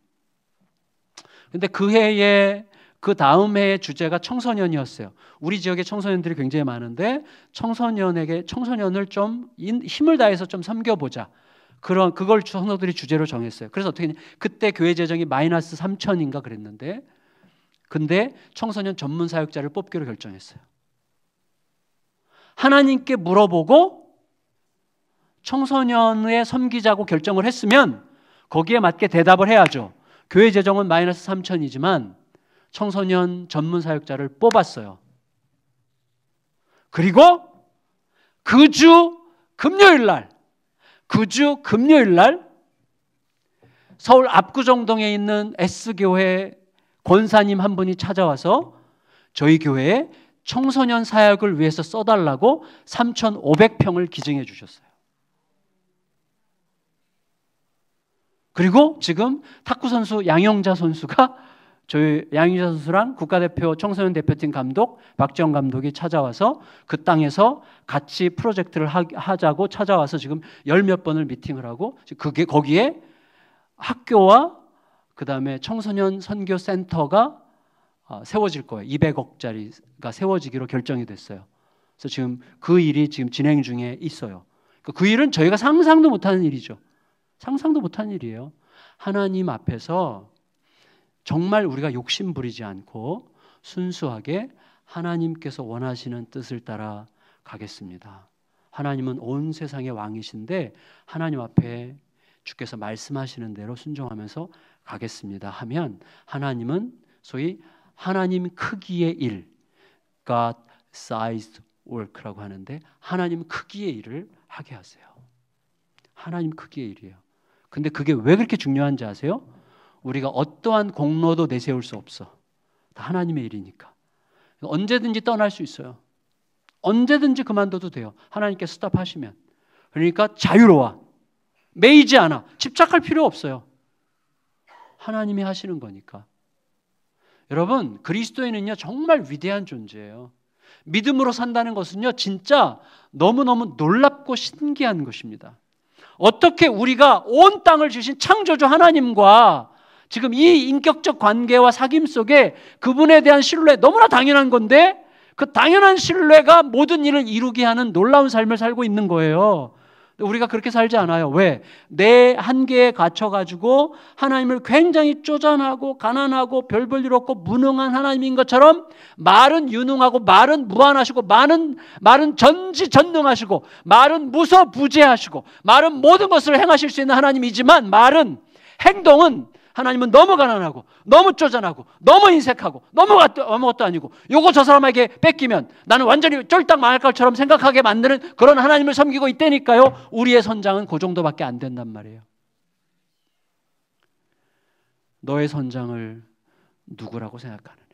근데 그 해에 그 다음 해의 주제가 청소년이었어요. 우리 지역에 청소년들이 굉장히 많은데 청소년을 좀 힘을 다해서 좀 섬겨보자. 그걸 성도들이 주제로 정했어요. 그래서 어떻게 했냐? 그때 교회 재정이 마이너스 3천인가 그랬는데 근데 청소년 전문 사역자를 뽑기로 결정했어요. 하나님께 물어보고 청소년의 섬기자고 결정을 했으면 거기에 맞게 대답을 해야죠. 교회 재정은 마이너스 3천이지만 청소년 전문 사역자를 뽑았어요. 그리고 그 주 금요일 날 서울 압구정동에 있는 S교회 권사님 한 분이 찾아와서 저희 교회에 청소년 사역을 위해서 써달라고 3,500평을 기증해 주셨어요. 그리고 지금 탁구 선수 양영자 선수가 저희 양영자 선수랑 국가대표 청소년 대표팀 감독 박지영 감독이 찾아와서 그 땅에서 같이 프로젝트를 하자고 찾아와서 지금 10몇 번을 미팅을 하고 거기에 학교와 그다음에 청소년 선교 센터가 세워질 거예요. 200억짜리가 세워지기로 결정이 됐어요. 그래서 지금 그 일이 지금 진행 중에 있어요. 그 일은 저희가 상상도 못하는 일이죠. 상상도 못하는 일이에요. 하나님 앞에서 정말 우리가 욕심 부리지 않고 순수하게 하나님께서 원하시는 뜻을 따라 가겠습니다. 하나님은 온 세상의 왕이신데 하나님 앞에 주께서 말씀하시는 대로 순종하면서 가겠습니다 하면 하나님은 소위 하나님 크기의 일, God-sized work라고 하는데 하나님 크기의 일을 하게 하세요. 하나님 크기의 일이에요. 근데 그게 왜 그렇게 중요한지 아세요? 우리가 어떠한 공로도 내세울 수 없어. 다 하나님의 일이니까. 언제든지 떠날 수 있어요. 언제든지 그만둬도 돼요. 하나님께 스탑하시면. 그러니까 자유로워. 매이지 않아. 집착할 필요 없어요. 하나님이 하시는 거니까. 여러분, 그리스도인은요 정말 위대한 존재예요. 믿음으로 산다는 것은요 진짜 너무너무 놀랍고 신기한 것입니다. 어떻게 우리가 온 땅을 주신 창조주 하나님과 지금 이 인격적 관계와 사귐 속에 그분에 대한 신뢰, 너무나 당연한 건데 그 당연한 신뢰가 모든 일을 이루게 하는 놀라운 삶을 살고 있는 거예요. 우리가 그렇게 살지 않아요. 왜? 내 한계에 갇혀가지고 하나님을 굉장히 쪼잔하고 가난하고 별 볼 일 없고 무능한 하나님인 것처럼 말은 유능하고 말은 무한하시고 말은 전지전능하시고 말은 무소부재하시고 말은 모든 것을 행하실 수 있는 하나님이지만 말은, 행동은 하나님은 너무 가난하고 너무 쪼잔하고 너무 인색하고 너무 아무것도 아니고 요거 저 사람에게 뺏기면 나는 완전히 쫄딱 망할 것처럼 생각하게 만드는 그런 하나님을 섬기고 있다니까요. 우리의 선장은 그 정도밖에 안 된단 말이에요. 너의 선장을 누구라고 생각하느냐.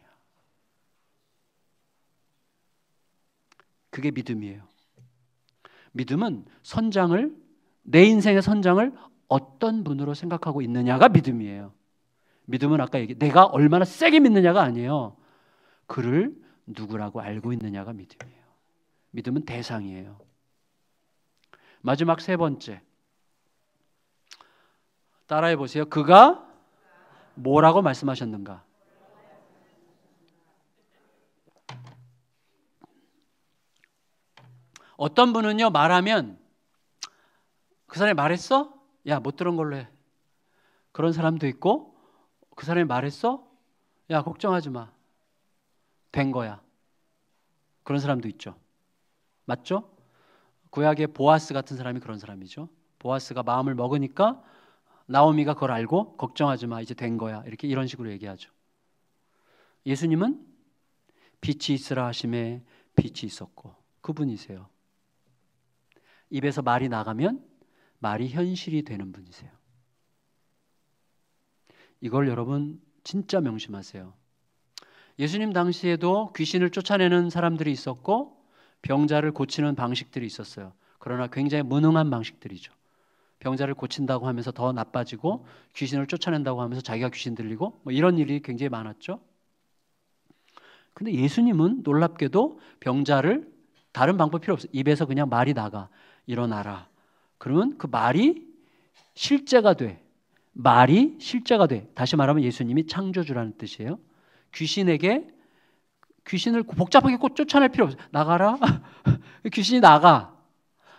그게 믿음이에요. 믿음은 선장을, 내 인생의 선장을 어떤 분으로 생각하고 있느냐가 믿음이에요. 믿음은 아까 내가 얼마나 세게 믿느냐가 아니에요. 그를 누구라고 알고 있느냐가 믿음이에요. 믿음은 대상이에요. 마지막 세 번째. 따라해 보세요. 그가 뭐라고 말씀하셨는가? 어떤 분은요 말하면 그 사람이 말했어? 야, 못 들은 걸로 해. 그런 사람도 있고 그 사람이 말했어? 야, 걱정하지 마. 된 거야. 그런 사람도 있죠. 맞죠? 구약의 보아스 같은 사람이 그런 사람이죠. 보아스가 마음을 먹으니까 나오미가 그걸 알고 걱정하지 마. 이제 된 거야. 이렇게 이런 식으로 얘기하죠. 예수님은 빛이 있으라 하심에 빛이 있었고 그분이세요. 입에서 말이 나가면 말이 현실이 되는 분이세요. 이걸 여러분 진짜 명심하세요. 예수님 당시에도 귀신을 쫓아내는 사람들이 있었고 병자를 고치는 방식들이 있었어요. 그러나 굉장히 무능한 방식들이죠. 병자를 고친다고 하면서 더 나빠지고 귀신을 쫓아낸다고 하면서 자기가 귀신 들리고 뭐 이런 일이 굉장히 많았죠. 근데 예수님은 놀랍게도 병자를 다른 방법 필요 없어요. 입에서 그냥 말이 나가. 일어나라. 그러면 그 말이 실제가 돼. 말이 실제가 돼. 다시 말하면 예수님이 창조주라는 뜻이에요. 귀신을 복잡하게 꼭 쫓아낼 필요 없어요. 나가라. 귀신이 나가.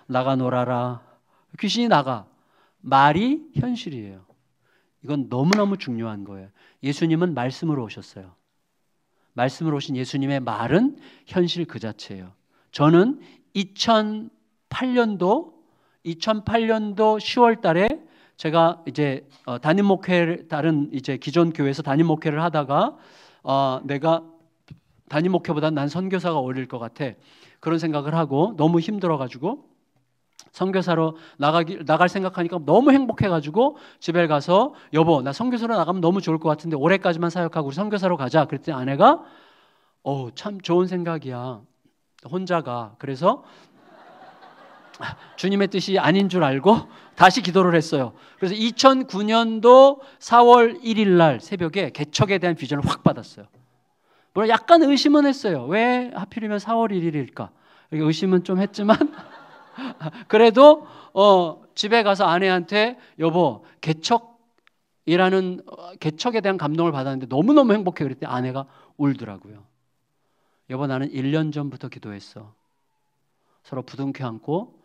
나가 놀아라. 귀신이 나가. 말이 현실이에요. 이건 너무너무 중요한 거예요. 예수님은 말씀으로 오셨어요. 말씀으로 오신 예수님의 말은 현실 그 자체예요. 저는 2008년도 10월 달에 제가 이제 담임 목회를 다른 이제 기존 교회에서 담임 목회를 하다가 내가 담임 목회보다 난 선교사가 어울릴 것 같아. 그런 생각을 하고 너무 힘들어가지고 선교사로 나갈 생각하니까 너무 행복해가지고 집에 가서 여보 나 선교사로 나가면 너무 좋을 것 같은데 올해까지만 사역하고 우리 선교사로 가자. 그랬더니 아내가 참 좋은 생각이야. 혼자가. 그래서 주님의 뜻이 아닌 줄 알고 다시 기도를 했어요. 그래서 2009년도 4월 1일 날 새벽에 개척에 대한 비전을 확 받았어요. 물론 약간 의심은 했어요. 왜 하필이면 4월 1일일까? 의심은 좀 했지만 그래도 집에 가서 아내한테 여보 개척에 대한 감동을 받았는데 너무너무 행복해. 그랬더니 아내가 울더라고요. 여보 나는 1년 전부터 기도했어. 서로 부둥켜 안고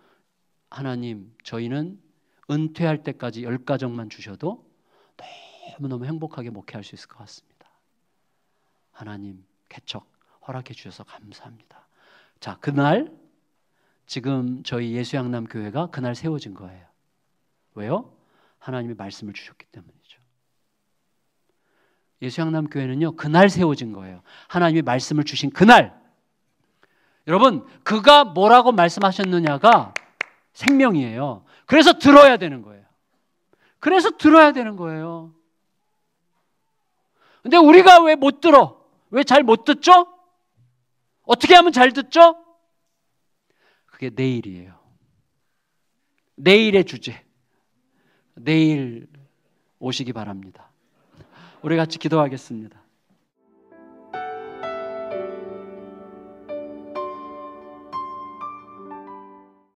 하나님 저희는 은퇴할 때까지 10가정만 주셔도 너무너무 행복하게 목회할 수 있을 것 같습니다. 하나님 개척 허락해 주셔서 감사합니다. 자, 그날 지금 저희 예수양남 교회가 그날 세워진 거예요. 왜요? 하나님이 말씀을 주셨기 때문이죠. 예수양남 교회는요 그날 세워진 거예요. 하나님이 말씀을 주신 그날. 여러분 그가 뭐라고 말씀하셨느냐가 생명이에요. 그래서 들어야 되는 거예요. 그래서 들어야 되는 거예요. 근데 우리가 왜 못 들어? 왜 잘 못 듣죠? 어떻게 하면 잘 듣죠? 그게 내일이에요. 내일의 주제. 내일 오시기 바랍니다. 우리 같이 기도하겠습니다.